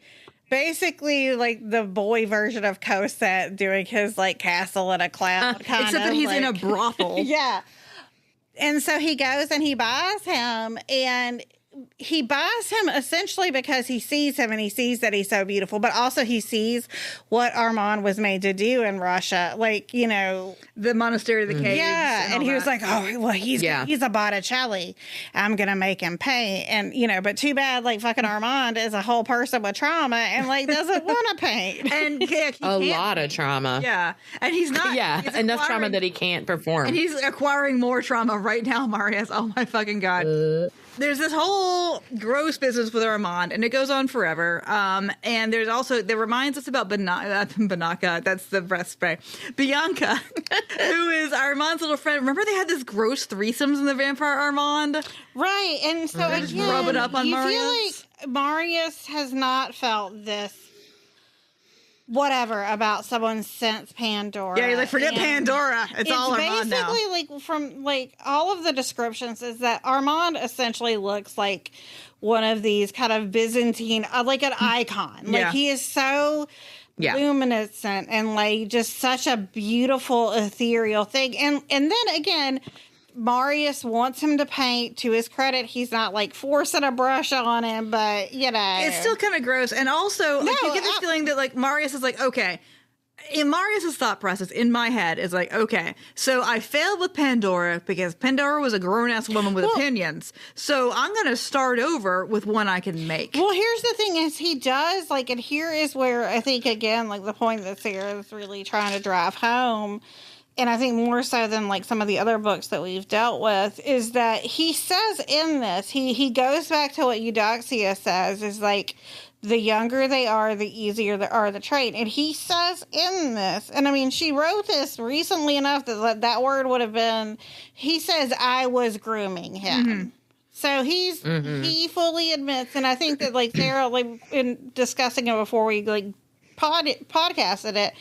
Basically, like, the boy version of Cosette doing his, like, castle in a cloud kind of. Except that he's like, in a brothel. Yeah. And so he goes and he buys him, and he buys him essentially because he sees him and he sees that he's so beautiful, but also he sees what Armand was made to do in Russia. Like, you know, the monastery of the caves. Yeah. And he was like, oh, well, he's a Botticelli. I'm going to make him paint. And, you know, but too bad, like, fucking Armand is a whole person with trauma and, like, doesn't want to paint. And a lot of trauma. Yeah. And he's not. He's enough trauma that he can't perform. And he's acquiring more trauma right now, Marius. Oh, my fucking God. There's this whole gross business with Armand, and it goes on forever. And there's also, that reminds us about Banaka, that's the breath spray. Bianca, who is Armand's little friend. Remember they had this gross threesomes in the Vampire Armand? Right. And so again, just rub it up on you Marius? feel like Marius has not felt this whatever about someone since Pandora. Yeah, he's like, forget Pandora. It's all Armand now. It's basically, like, from, like, all of the descriptions is that Armand essentially looks like one of these kind of Byzantine, like an icon. Like, he is so luminescent and, like, just such a beautiful, ethereal thing. And then, again... Marius wants him to paint. To his credit, he's not, like, forcing a brush on him, but, you know. It's still kind of gross. And also, like, you get this feeling that, like, Marius is like, okay, in Marius's thought process, in my head, is like, okay, so I failed with Pandora because Pandora was a grown-ass woman with opinions. So I'm going to start over with one I can make. Well, here's the thing is he does, like, and here is where I think, again, like, the point that Sarah's really trying to drive home, and I think more so than, like, some of the other books that we've dealt with, is that he says in this, he goes back to what Eudoxia says, is, like, the younger they are, the easier they are to train. And he says in this, and I mean, she wrote this recently enough that word would have been, he says, I was grooming him. Mm-hmm. So he fully admits, and I think that, like, Sarah, like, in discussing it before we, like, podcasted it,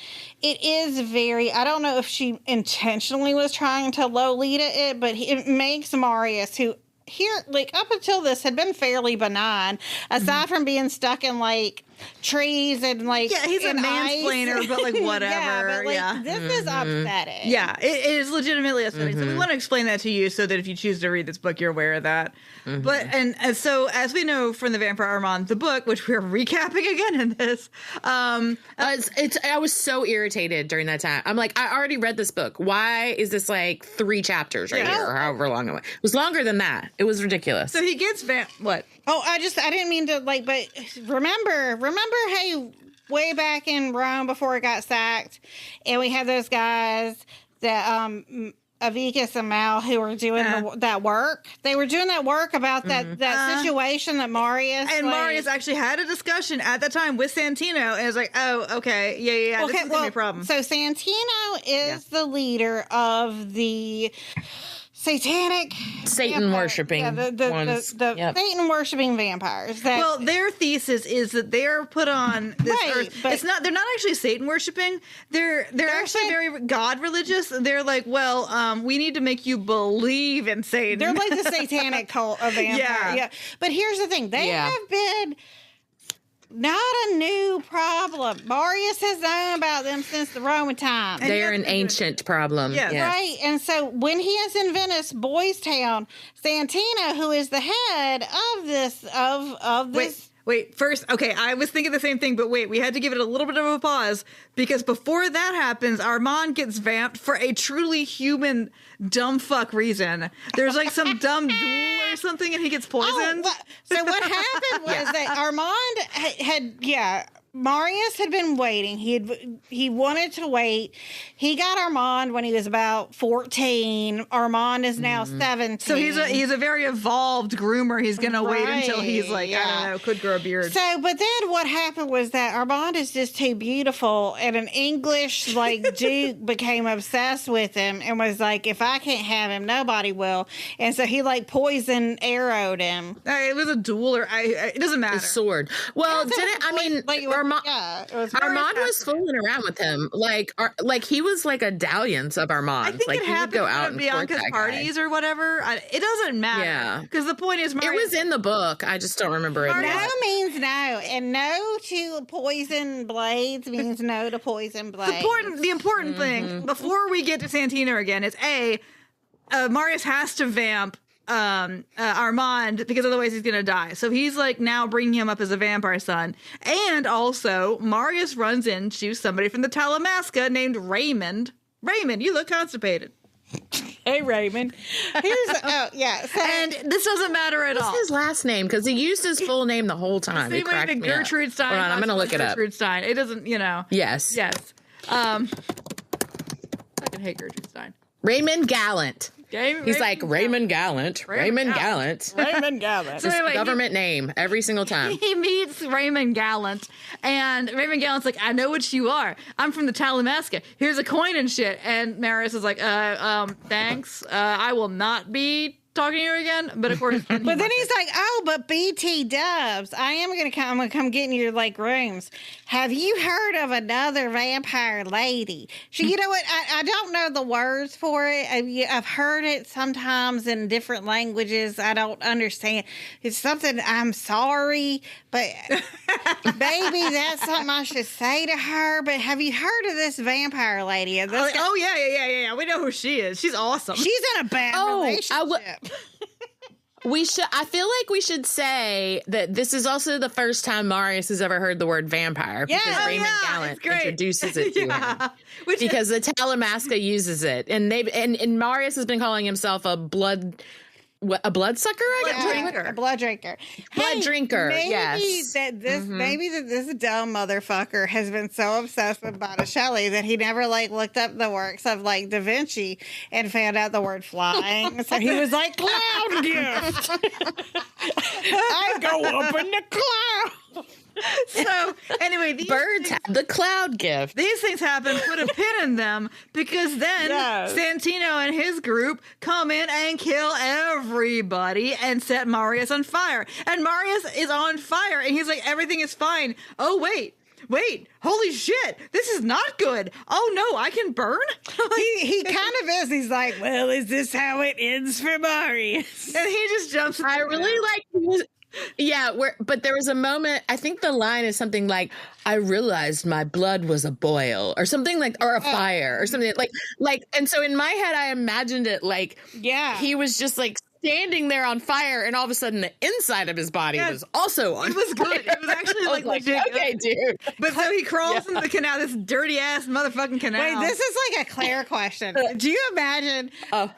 it is very, I don't know if she intentionally was trying to Lolita it, but it makes Marius, who here, like, up until this had been fairly benign, aside from being stuck in, like, trees and, like, he's a mansplainer, but, like, whatever. This is upsetting. Yeah, it is legitimately upsetting. So we want to explain that to you so that if you choose to read this book, you're aware of that. But and so as we know from the Vampire Armand, the book, which we're recapping again in this, I was so irritated during that time. I'm like, I already read this book. Why is this like 3 chapters right here, or however long it was? It was longer than that. It was ridiculous. So he gets what? Oh, I didn't mean to, like, but remember, hey, way back in Rome before it got sacked, and we had those guys that Avikas and Mal who were doing that work. They were doing that work about that situation that Marius and Marius actually had a discussion at that time with Santino, and was like, "Oh, okay, yeah, this is gonna be a problem." So Santino is the leader of the satanic Satan worshipping the Satan worshipping vampires. Well, their thesis is that they're put on this earth. But they're not actually Satan worshipping. They're actually very God religious. They're like, well, we need to make you believe in Satan. They're like the satanic cult of vampires. Yeah. But here's the thing. They have been not a new problem. Marius has known about them since the Roman time. They're an ancient problem. Yes. Right. And so when he is in Venice, Boys Town, Santino, who is the head of this Wait, first, okay, I was thinking the same thing, but wait, we had to give it a little bit of a pause, because before that happens, Armand gets vamped for a truly human dumb fuck reason. There's like some dumb duel or something, and he gets poisoned. So what happened was that Armand had Marius had been waiting. He wanted to wait. He got Armand when he was about 14. Armand is now 17. So he's a very evolved groomer. He's gonna wait until he's like, I don't know, could grow a beard. So, but then what happened was that Armand is just too beautiful, and an English duke became obsessed with him and was like, if I can't have him, nobody will. And so he poison arrowed him. It was a duel, or it doesn't matter. A sword. Well, Armand was fooling around with him. Like he was like a dalliance of Armand. I think like it he would go out at Bianca's parties or whatever. It doesn't matter. Yeah. Because the point is, Marius, it was in the book. I just don't remember it. No means no, and no to poison blades means no to poison blades. The important thing before we get to Santino again is Marius has to vamp Armand, because otherwise he's gonna die. So he's like now bringing him up as a vampire son. And also Marius runs into somebody from the Talamasca named Raymond. Raymond, you look constipated. Hey, Raymond. And this doesn't matter at all. What's his last name? Because he used his full name the whole time. Same way that Gertrude Stein. Hold on, I'm going to look it up. Gertrude Stein. It doesn't, Yes. Yes. I fucking hate Gertrude Stein. Raymond Gallant. He's like Raymond Gallant. Raymond Gallant. So anyway, government name every single time. He meets Raymond Gallant, and Raymond Gallant's like, I know what you are. I'm from the Talamasca. Here's a coin and shit. And Marius is like, thanks. I will not be talking to you again. But of course, but then he's like, oh, but BT Dubs, I'm gonna come get in your rooms. Have you heard of another vampire lady? You know what? I don't know the words for it. I've heard it sometimes in different languages. I don't understand. It's something. I'm sorry, but maybe that's something I should say to her. But have you heard of this vampire lady? Yeah. We know who she is. She's awesome. She's in a bad relationship. I feel like we should say that this is also the first time Marius has ever heard the word vampire, because Raymond Gallant introduces it to him. Because the Talamasca uses it, and Marius has been calling himself a blood sucker, a blood drinker. Blood drinker. Maybe that this dumb motherfucker has been so obsessed with Botticelli that he never looked up the works of Da Vinci and found out the word flying. So he was like, cloud gift. I go up in the cloud. So anyway, these birds have the cloud gift. These things happen. Put a pin in them, because then Santino and his group come in and kill everybody and set Marius on fire. And Marius is on fire, and he's like, everything is fine. Oh wait, holy shit, this is not good. Oh no, I can burn? he kind of is. He's like, well, is this how it ends for Marius? And he just jumps. I really like. Yeah, but there was a moment, I think the line is something like, I realized my blood was a boil, or something or a fire, or something like, and so in my head, I imagined it he was just standing there on fire, and all of a sudden the inside of his body was also on fire. It was good. It was actually legit. Okay, dude. But so he crawls into the canal, this dirty ass motherfucking canal. Wait, this is a Claire question. Do you imagine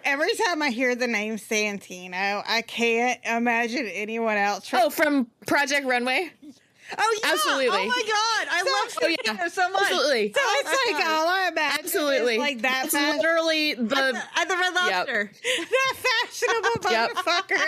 every time I hear the name Santino, I can't imagine anyone else. From Project Runway? Oh yeah! Absolutely. Oh my god! I love Santino so much. Absolutely. So it's like all I imagine. Absolutely. Is like that That's literally At the Red Lobster. that fashionable Yep. motherfucker,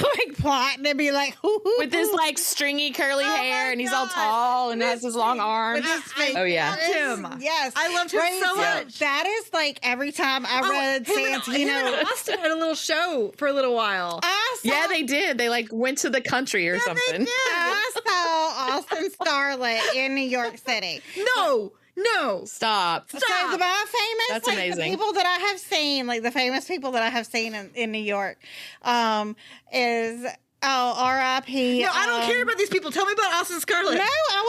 like plotting to be like, with his like stringy curly hair, and he's all God. tall and has his long arms. With his face. Oh yeah. Him. Yes, I loved him so much. That is like every time I read him and Santino. Austin had a little show for a little while. Yeah, they did. They like went to the country or something. I saw Austin Scarlett in New York City. No. Stop. So the most famous, That's like amazing. the people that I have seen, like the famous people that I have seen in New York, is R.I.P. No, I don't care about these people. Tell me about Austin Scarlett. No, I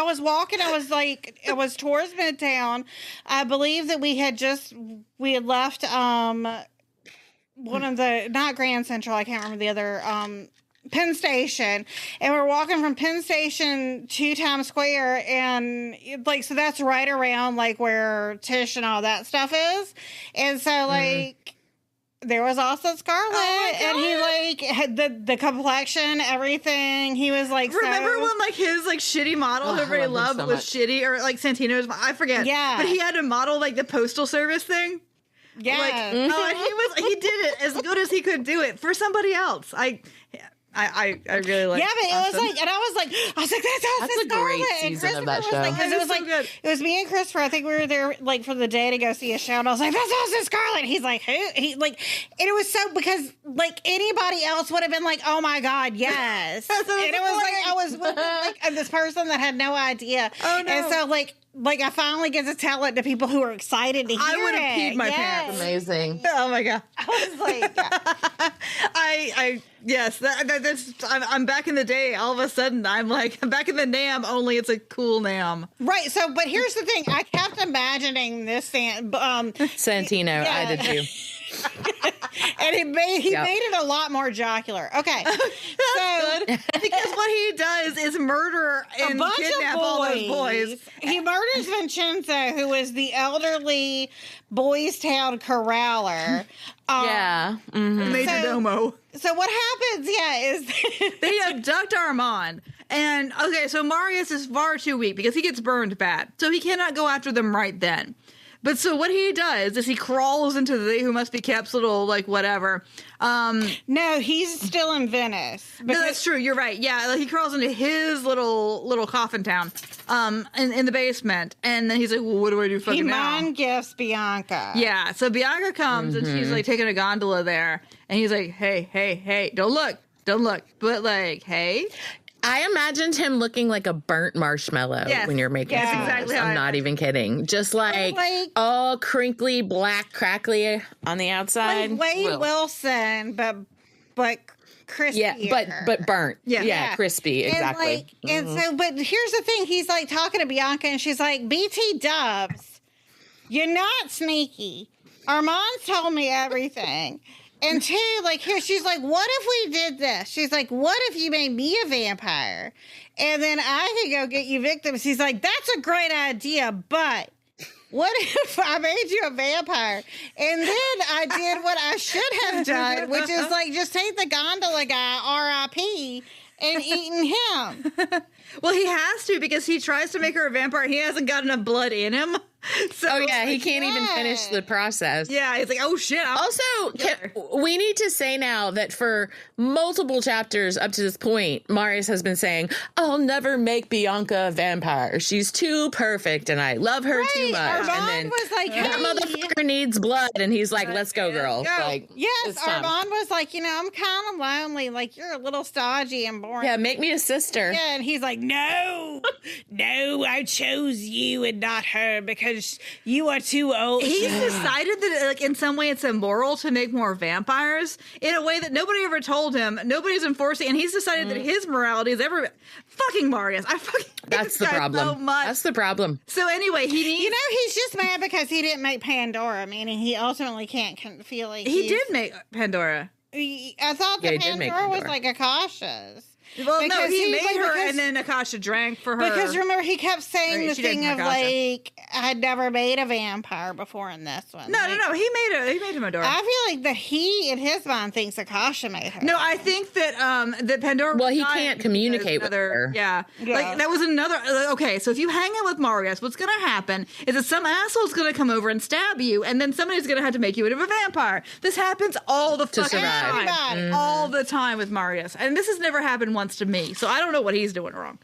was walking. I was towards Midtown. I believe that we had left one of the, not Grand Central, I can't remember the other, Penn Station, and we're walking from Penn Station to Times Square, and so that's right around like where Tish and all that stuff is, and so there was also Scarlett, and he like had the complexion, everything. He was like, remember when like his like shitty model who everybody loved was shitty, or like Santino's? I forget. Yeah, but he had to model like the Postal Service thing. Yeah, and he did it as good as he could do it for somebody else. I really like. Yeah, but it was like, and I was like, that's a great season of that show. Because it was like, good. It was me and Christopher. I think we were there like for the day to go see a show, and I was like, that's Austin Scarlett. He's like, who? He like, and it was so, because like anybody else would have been like, oh my god, yes. And it was like I was with like this person that had no idea. Oh no. And so like I finally get to tell it to people who are excited to hear it. I would have peed my pants. Amazing. Oh my god. I was like, yes, that's. I'm back in the day. All of a sudden, I'm like, I'm back in the NAM. Only it's a cool NAM. right. So, but here's the thing. I kept imagining this. Santino, Yeah. I did too. And he made it a lot more jocular. Okay, so Because what he does is murder and kidnap all those boys. He murders Vincenzo, who is the elderly Boys Town corraller. Yeah. Mhm. Major Domo. So what happens? Is They abduct Armand. And okay, so Marius is far too weak because he gets burned bad. So he cannot go after them right then. But so what he does is he crawls into the Who Must Be Kept's little, like, whatever. no, he's still in Venice. No, that's true. You're right. Yeah, like, he crawls into his little coffin town in the basement. And then he's like, well, what do I do fucking now? He mind gifts Bianca. Yeah, so Bianca comes and she's, like, taking a gondola there. And he's like, hey, don't look. But, like, hey. I imagined him looking like a burnt marshmallow when you're making Yes, s'mores. exactly how I'm I not even kidding. Just like all crinkly, black, crackly on the outside. Like Wade Wilson, but crispy. Yeah, but burnt. Yeah, crispy. Exactly. And so, but here's the thing. He's like talking to Bianca, and she's like, BT Dubs, you're not sneaky. Armand told me everything. And two, like, here, she's like, what if we did this? She's like, what if you made me a vampire? And then I could go get you victims. He's like, that's a great idea, but what if I made you a vampire? And then I did what I should have done, which is like, just take the gondola guy, R.I.P., and eating him. Well, he has to because he tries to make her a vampire. He hasn't got enough blood in him. So, he can't even finish the process. Yeah, he's like, oh shit. Also, we need to say now that for multiple chapters up to this point, Marius has been saying, I'll never make Bianca a vampire. She's too perfect and I love her too much. Armand and then was like, that motherfucker needs blood. And he's like, let's go, girl. Like, yes, it's time. Armand was like, I'm kind of lonely. Like, you're a little stodgy and boring. Yeah, make me a sister. Yeah, and he's like, no, I chose you and not her because you are too old. He's decided that, like, in some way it's immoral to make more vampires in a way that nobody ever told him. Nobody's enforcing, and he's decided that his morality is ever fucking Marius. I fucking hate That's this the guy problem. so much. That's the problem. So anyway, he needs. He's just mad because he didn't make Pandora, meaning he ultimately can't feel like He did make Pandora. I thought Yeah, that he did make Pandora was Pandora. like a cautious. Well, no, Because he made her, because- and then Akasha drank for her. Because remember, he kept saying Right, the she did thing from of Akasha. like, I'd never made a vampire before in this one. No, Like, no, no. He made him a door. I feel like that he, in his mind, thinks Akasha made her. No, I think that Pandora. Well, he was can't dying communicate because with her. Yeah. Yeah. Like that was another. Okay, so if you hang out with Marius, what's going to happen is that some asshole's going to come over and stab you, and then somebody's going to have to make you into a vampire. This happens all the fucking survive. time, Everybody. all the time with Marius, and this has never happened once to me. So I don't know what he's doing wrong.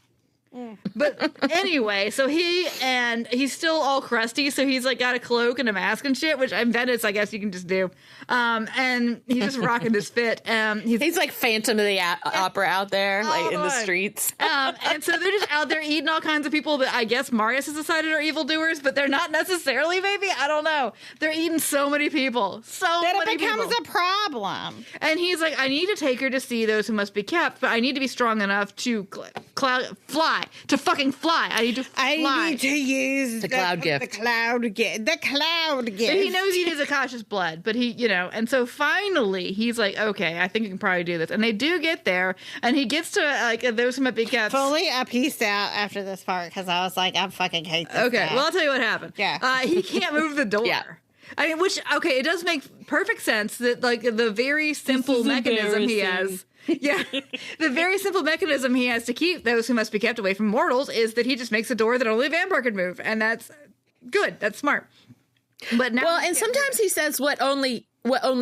But anyway, so he's still all crusty, so he's like got a cloak and a mask and shit, which in Venice, I guess you can just do. And he's just rocking this fit. He's like Phantom of the Opera out there, like in the on. streets. And so they're just out there eating all kinds of people that I guess Marius has decided are evildoers, but they're not necessarily, maybe. I don't know. They're eating so many people. That Many it becomes people. a problem. And he's like, I need to take her to see those who must be kept, but I need to be strong enough to fly. To fucking fly. I need to fly. I need to use The cloud gift. The cloud gift. The cloud gift. But he knows he needs Akasha's blood, but he, and so finally he's like, okay, I think I can probably do this. And they do get there, and he gets to like those who might be kept. Fully, I pieced out after this part because I was like, I fucking hate this. Okay, guy. well, I'll tell you what happened. Yeah. He can't move the door. Yeah. I mean, it does make perfect sense that, like, the very simple mechanism he has. Yeah. The very simple mechanism he has to keep those who must be kept away from mortals is that he just makes a door that only a vampire can move. And that's good. That's smart. But now. Well, and sometimes he says what only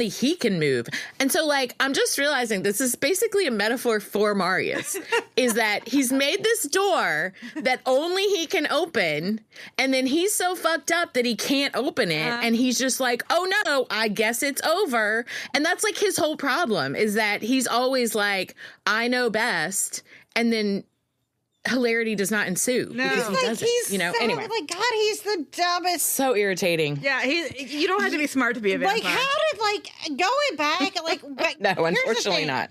he can move. And so, like, I'm just realizing this is basically a metaphor for Marius, is that he's made this door that only he can open, and then he's so fucked up that he can't open it, and he's just like, oh no, I guess it's over. And that's like his whole problem, is that he's always like, I know best, and then hilarity does not ensue because he like doesn't. he's so, Anyway, like God, he's the dumbest. so irritating. Yeah, you don't have to be smart to be a vampire. Like how did going back like No, here's the unfortunately thing. not.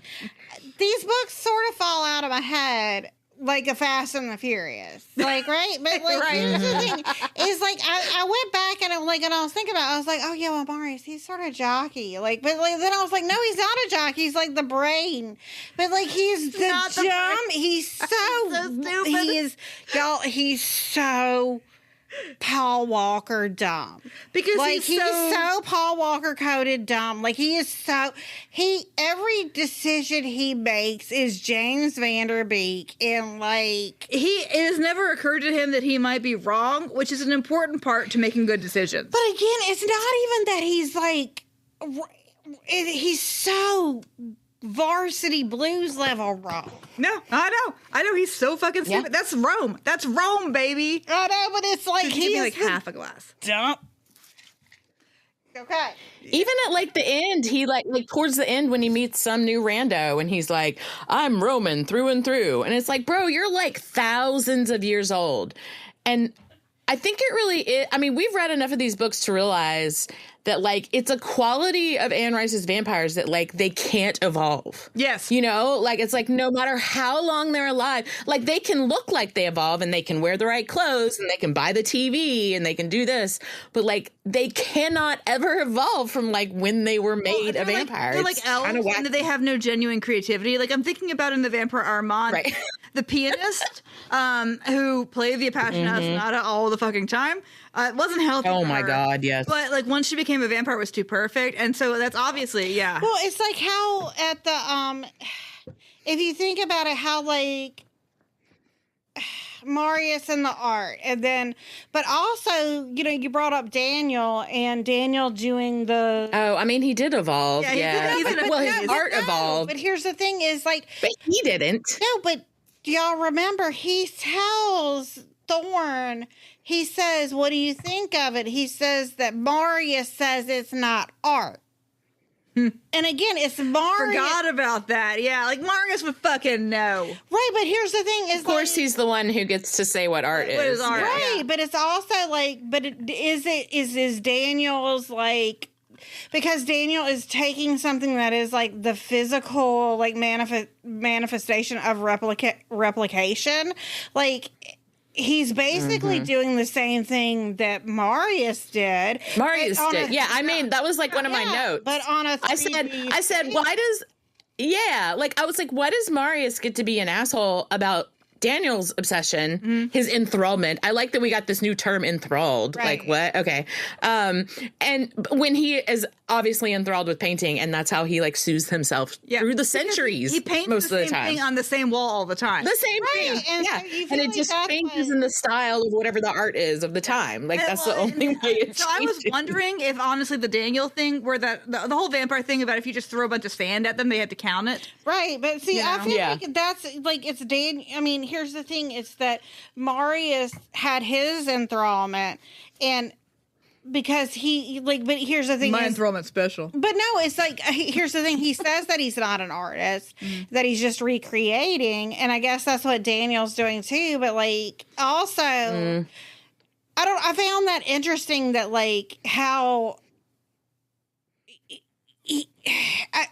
These books sort of fall out of my head like a Fast and the Furious, like right. But like here's the thing is like I went back and I was thinking about it, I was like, oh yeah, well Marius, he's sort of jockey, like, but like then I was like, no, he's not a jockey, he's like the brain, but like he's the Not the dumb. brain. He's so stupid. he is y'all. He's so Paul Walker dumb. Because Like he's so Paul Walker coded dumb. Like he is so every decision he makes is James Vanderbeek, and like it has never occurred to him that he might be wrong, which is an important part to making good decisions. but again, it's not even that he's like he's so Varsity Blues level wrong. No, I know he's so fucking stupid. Yeah. That's Rome, baby. I know, but it's like Just give me he's like the half a glass. dumb. Okay. Even at like the end, he like towards the end when he meets some new rando and he's like, I'm Roman through and through. And it's like, bro, you're like thousands of years old. And I think it really is. I mean, we've read enough of these books to realize that like it's a quality of Anne Rice's vampires that like they can't evolve. Yes. Like it's like no matter how long they're alive, like they can look like they evolve and they can wear the right clothes and they can buy the TV and they can do this, but like they cannot ever evolve from like when they were made a vampire. They're like elves, and that they have no genuine creativity. Like I'm thinking about in the Vampire Armand, Right. the pianist who played the Appassionata Sonata all the fucking time. It wasn't healthy. Oh for my her. God, yes. But like once she became a vampire, it was too perfect, and so that's obviously yeah. Well, it's like how at the if you think about it, how like Marius and the art, and then but also you brought up Daniel and Daniel doing the Oh, I mean, he did evolve. Yeah, he's an- well, no, his but art evolved, But here's the thing: is like but he didn't. no, but do y'all remember? He tells Thorn. He says, "What do you think of it?" He says that Marius says it's not art. And again, it's Marius. Forgot about that. Yeah, like Marius would fucking know. Right, but here's the thing: is Of course, he's the one who gets to say what art What is art? right, Yeah. but it's also like, but is Daniel's like, because Daniel is taking something that is like the physical like manifestation of replication, like. He's basically doing the same thing that Marius did. Marius But on did. a- Yeah, I mean, that was like one of my Yeah, notes. But on a I 3D said, why does Yeah, like I was like, what does Marius get to be an asshole about Daniel's obsession, his enthrallment? I like that we got this new term, enthralled. Right. Like, what? Okay. And when he is obviously enthralled with painting, and that's how he like soothes himself through the centuries. He paints most the of the same time thing on the same wall all the time. the same Right, thing. and Yeah. so you feel And it like just that's changes what- in the style of whatever the art is of the time. Like, that's the only way it So I was changes. wondering if honestly the Daniel thing, where the whole vampire thing about if you just throw a bunch of sand at them, they had to count it. Right, but see, You I know? feel Yeah. like that's like it's Dan. I mean, here's the thing: it's that Marius had his enthrallment, and because he like, but here's the thing: is, enthrallment special. but no, it's like here's the thing: he says that he's not an artist, that he's just recreating, and I guess that's what Daniel's doing too. But like, also, I found that interesting that like how.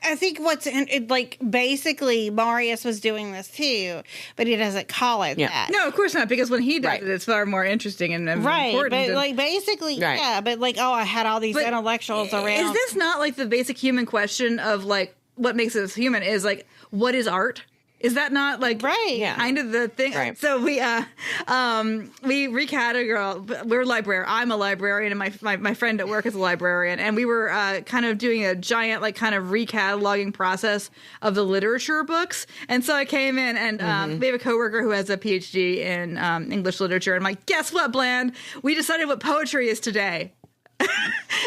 I think like basically Marius was doing this too, but he doesn't call it that. No, of course not, because when he does Right. it, it's far more interesting and Right, important. but and- like basically, Right. yeah, but like, oh, I had all these But intellectuals around. Is this not like the basic human question of like what makes us human? Is like what is art? Is that not like Right. Yeah. kind of the thing? Right. So we recategorized. We're librarian. I'm a librarian, and my friend at work is a librarian, and we were kind of doing a giant like kind of recataloging process of the literature books. And so I came in, and we have a coworker who has a PhD in English literature. And I'm like, guess what, Bland? We decided what poetry is today.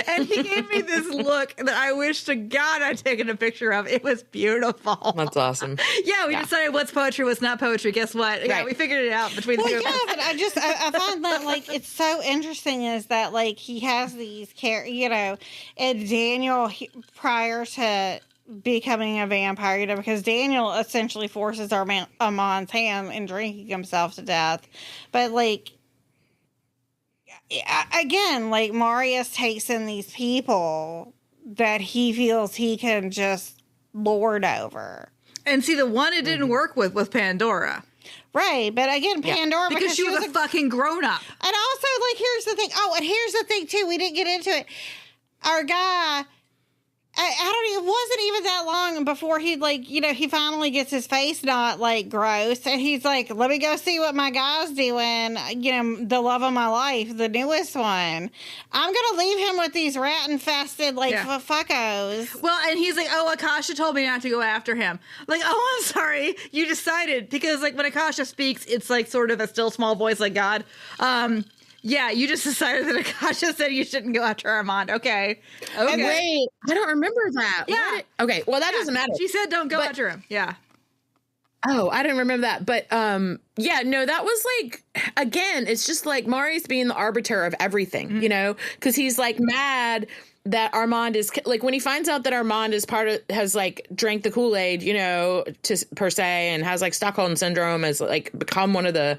And he gave me this look that I wish to God I'd taken a picture of. It was beautiful. That's awesome. Yeah, we decided what's poetry, what's not poetry. Guess what? Yeah, Right. we figured it out between the Well, two of yeah, us. but I find that like it's so interesting is that like he has these and Daniel prior to becoming a vampire, because Daniel essentially forces Armand's hand in drinking himself to death, but like. Again, like Marius takes in these people that he feels he can just lord over. And see, the one it didn't work with was Pandora. Right, but again, Pandora Because she was a fucking grown up. and also like here's the thing. Oh, and here's the thing too. We didn't get into it. Our guy, it wasn't even that long before he like he finally gets his face not like gross, and he's like, let me go see what my guy's doing. The love of my life, the newest one. I'm gonna leave him with these rat infested like fuckos. Well, and he's like, oh, Akasha told me not to go after him. Like, oh, I'm sorry. You decided. Because, like, when Akasha speaks, it's like sort of a still small voice like God. Yeah, you just decided that Akasha said you shouldn't go after Armand. Okay. Okay. Wait, I don't remember that. Yeah. What? Okay, well, that doesn't matter. She said don't go But- after him. Yeah. Oh, I didn't remember that. But yeah, no, that was like, again, it's just like Marius being the arbiter of everything, because he's like mad that Armand is like, when he finds out that Armand is has like drank the Kool-Aid, per se, and has like Stockholm syndrome, has like become one of the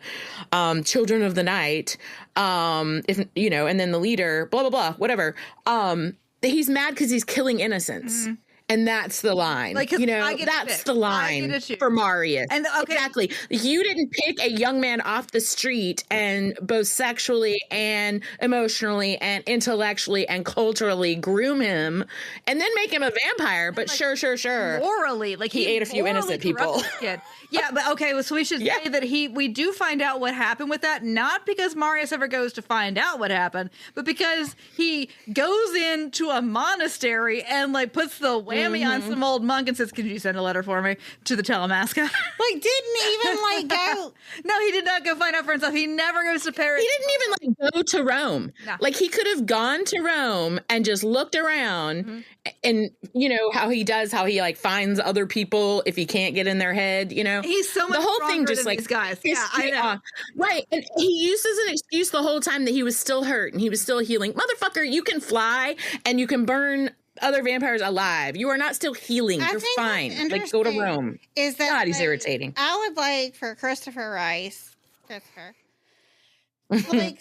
children of the night, and then the leader, blah, blah, blah, whatever. He's mad because he's killing innocents. And that's the line. Like, 'cause I get that's it. the I line get it. for Marius. And, okay. Exactly. You didn't pick a young man off the street and both sexually and emotionally and intellectually and culturally groom him and then make him a vampire. But sure. Morally, like He ate a few morally innocent people. corrupted the kid. Yeah, but okay, so we should say that we do find out what happened with that, not because Marius ever goes to find out what happened, but because he goes into a monastery and like puts the whammy on some old monk and says, "Could you send a letter for me to the Telemasca?" Like didn't even like go. No, he did not go find out for himself. He never goes to Paris. He didn't even like go to Rome. No. Like he could have gone to Rome and just looked around and how he does, how he like finds other people if he can't get in their head, He's so much the whole thing stronger just than like these guys. Yeah, I know. Right. And he used as an excuse the whole time that he was still hurt and he was still healing. Motherfucker, you can fly and you can burn other vampires alive. You are not still healing. You're think fine. what's Like go to interesting Rome. Is that God, he's like, irritating. I would like for Christopher, like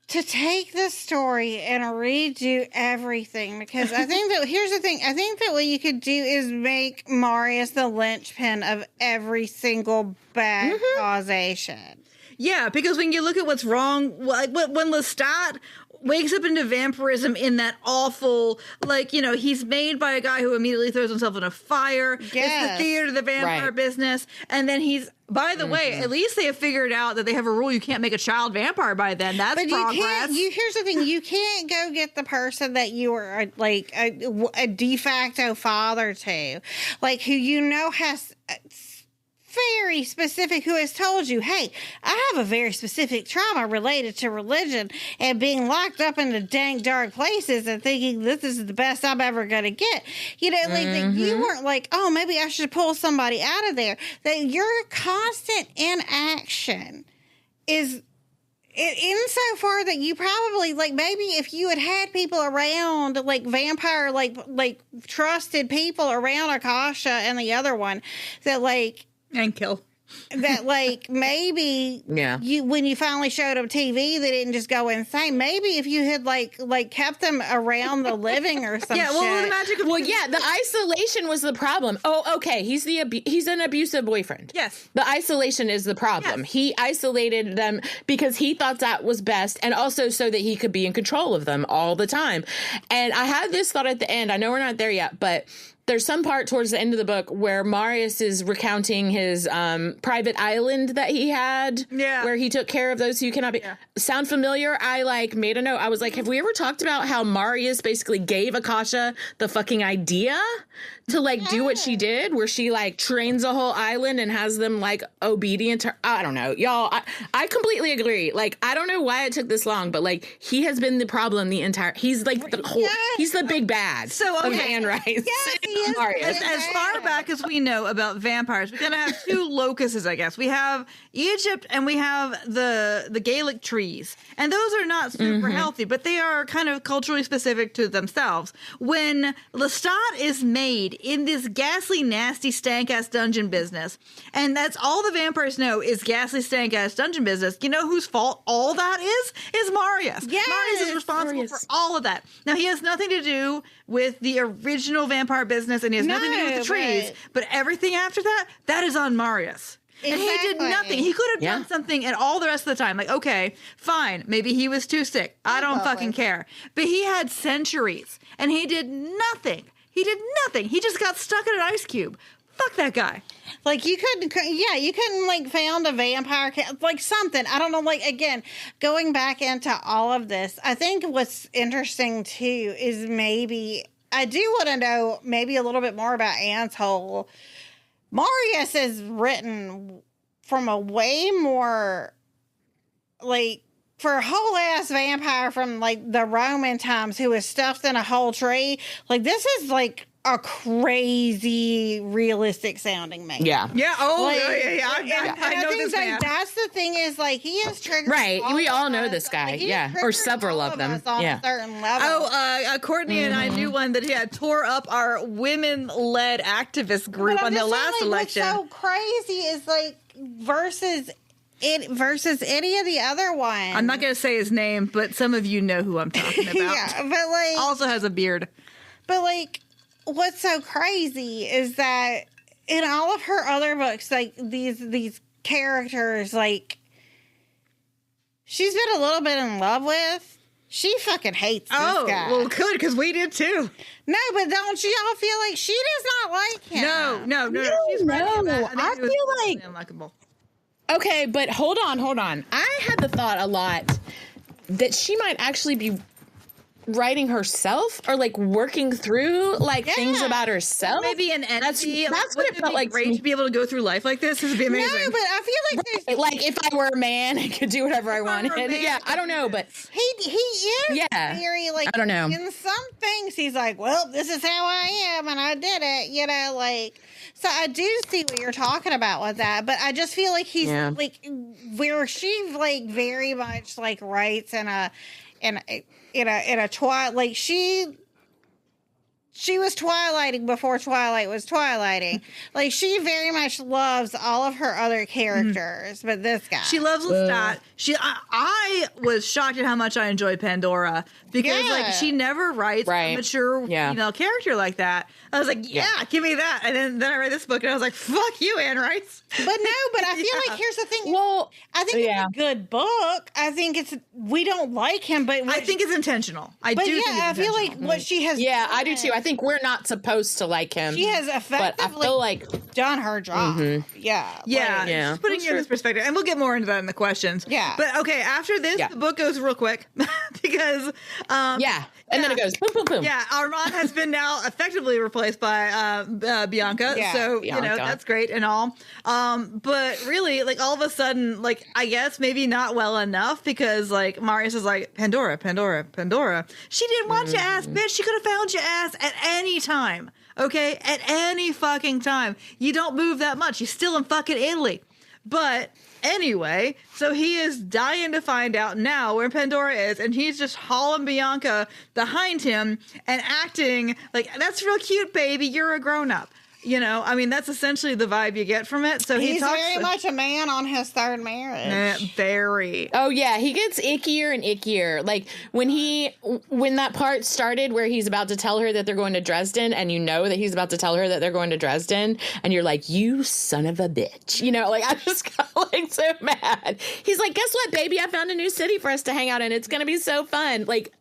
to take this story and redo everything, because I think that here's the thing. I think that what you could do is make Marius the linchpin of every single bad causation. Yeah, because when you look at what's wrong, like when Lestat wakes up into vampirism in that awful, like, you know, he's made by a guy who immediately throws himself in a fire. It's the theater of the vampire business. And then he's, by the way, at least they have figured out that they have a rule you can't make a child vampire by then. That's progress. Here's the thing. You can't go get the person that you are, like, a de facto father to. Like, who you know has very specific, who has told you, hey, I have a very specific trauma related to religion and being locked up in the dank, dark places and thinking this is the best I'm ever going to get. You know, like you weren't like, oh, maybe I should pull somebody out of there. That your constant inaction is insofar that you probably, like, maybe if you had people around, like vampire, like trusted people around Akasha and the other one that, like, and kill. That, like, maybe you, when you finally showed them TV, they didn't just go insane. Maybe if you had like kept them around the living or something. Yeah, well, the magic of the isolation was the problem. Oh, okay, he's an abusive boyfriend. Yes, the isolation is the problem. Yes. He isolated them because he thought that was best, and also so that he could be in control of them all the time. And I had this thought at the end. I know we're not there yet, but there's some part towards the end of the book where Marius is recounting his private island that he had, where he took care of those who cannot be. Sound familiar? I made a note. I was like, have we ever talked about how Marius basically gave Akasha the fucking idea to do what she did, where she trains a whole island and has them obedient to her? I don't know, y'all. I completely agree. I don't know why it took this long, but he has been the problem the entire. He's the whole. He's the big bad. Of Anne Rice. Yes. As far back as we know about vampires, we kind of have two locuses, I guess. We have Egypt and we have the Gaelic trees. And those are not super healthy, but they are kind of culturally specific to themselves. When Lestat is made in this ghastly, nasty, stank-ass dungeon business, and that's all the vampires know is ghastly, stank-ass dungeon business, you know whose fault all that is Marius. Yes, Marius is responsible for all of that. Now, he has nothing to do with the original vampire business, and he has nothing to do with the trees, but everything after that is on Marius. Exactly. And he did nothing. He could have done something and all the rest of the time. Okay, fine. Maybe he was too sick. I don't fucking care. But he had centuries, and he did nothing. He did nothing. He just got stuck in an ice cube. Fuck that guy. You couldn't found a vampire, something. I don't know, again, going back into all of this, I think what's interesting too is maybe, I do want to know maybe a little bit more about Anne's whole, Marius is written from a way more, for a whole ass vampire from the Roman times who is stuffed in a whole tree, this is a crazy realistic sounding man. Yeah. Oh, yeah. I know think this man. That's the thing is he is triggered. Right. We all know this guy. Or several of them. On a certain level. Oh, Courtney and I knew one that he had tore up our women-led activist group on the last election. What's so crazy is versus any of the other ones. I'm not going to say his name, but some of you know who I'm talking about. Yeah, but also has a beard. But what's so crazy is that in all of her other books, these characters, she's been a little bit in love with. She fucking hates this guy. Well, good, because we did too. No, but don't you all feel like she does not like him? No. She's I feel unlikable. Okay, but hold on. I had the thought a lot that she might actually be writing herself or working through things about herself. Maybe an entity. That's what it felt like. Great to be able to go through life like this. This would be amazing. No, but I feel like if I were a man, I could do whatever I wanted. Yeah, I don't know, but he is very I don't know. In some things, he's well, this is how I am, and I did it. So I do see what you're talking about with that, but I just feel like he's where she very much writes in a twat, she was Twilighting before Twilight was Twilighting. Like, she very much loves all of her other characters, but this guy. She loves Lestat. I was shocked at how much I enjoyed Pandora because, like, she never writes a mature female character like that. I was like, give me that. And then I read this book and I was like, fuck you, Anne Rice. But I feel like here's the thing. Well, I think it's a good book. I think we don't like him, but I think it's intentional. I think it's intentional. I feel like what she has done, I do too. I think we're not supposed to like him. She has effectively but I feel like done her job. Yeah. Just putting it in this perspective. And we'll get more into that in the questions. Yeah. But okay, after this, the book goes real quick because and then it goes boom, boom, boom. Yeah, Armand has been now effectively replaced by Bianca. Yeah, so, Bianca. that's great and all. But really, like, all of a sudden, like, I guess maybe not well enough because, like, Marius is like, Pandora. She didn't want your ass, bitch. She could have found your ass at any time. Okay? At any fucking time. You don't move that much. You're still in fucking Italy. But anyway, so he is dying to find out now where Pandora is, and he's just hauling Bianca behind him and acting like, that's real cute, baby. You're a grown-up. You know, I mean, that's essentially the vibe you get from it. So he's very much a man on his third marriage. Very. Oh yeah, he gets ickier and ickier. Like when that part started where he's about to tell her that they're going to Dresden, and you know that he's about to tell her that they're going to Dresden, and you're like, you son of a bitch. You know, like, I just got like so mad. He's like, guess what, baby? I found a new city for us to hang out in. It's gonna be so fun. Like,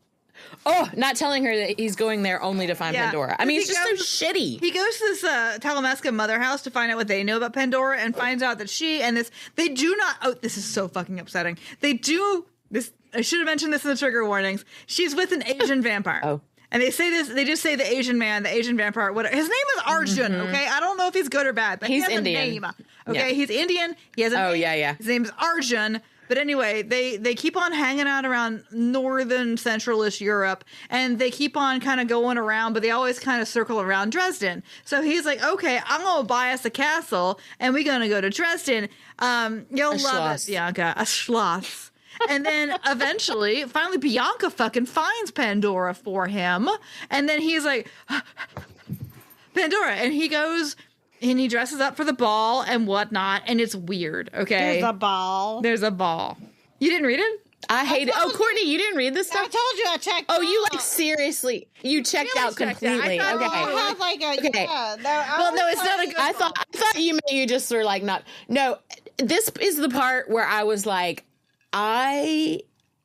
not telling her that he's going there only to find Pandora. I mean, it's just so shitty. He goes to this Talamesca mother house to find out what they know about Pandora and finds out that they do not, this is so fucking upsetting. They do this, I should have mentioned this in the trigger warnings. She's with an Asian vampire. And they say this, they just say the Asian man, the Asian vampire, whatever. His name is Arjun, okay? I don't know if he's good or bad, but he's he has Indian. a name. Okay, he's Indian. He has a name. His name is Arjun. But anyway, they keep on hanging out around northern centralish Europe, and they keep on kind of going around, but they always kind of circle around Dresden. So he's like, okay, I'm going to buy us a castle, and we're going to go to Dresden. You'll love it, Bianca. A schloss. And then finally, Bianca fucking finds Pandora for him. And then he's like, Pandora. And he goes... and he dresses up for the ball and whatnot, and it's weird, okay? There's a ball. You didn't read it? I hate it. Oh, Courtney, you didn't read this stuff? I told you I checked out. You, like, seriously, you checked out completely. I have, like, no, it's not a good I thought you just were like, not. No, this is the part where I was like, I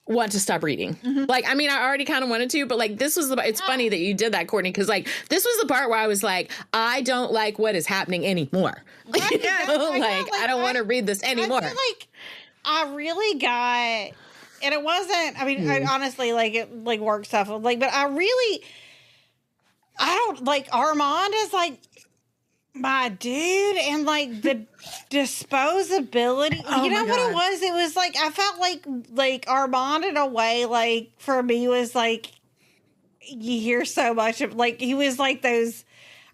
want to stop reading. Like, I mean, I already kind of wanted to, but like, this was it's funny that you did that, Courtney, because like, this was the part where I was like, I don't like what is happening anymore. I don't want to read this anymore. I feel like I really got, and it wasn't, I mean, I honestly, like, it like work stuff, like, but I don't, like, Armand is like my dude, and like the disposability, you know what it was? It was like, I felt like Armand in a way, like, for me was like, you hear so much of, like, he was like those,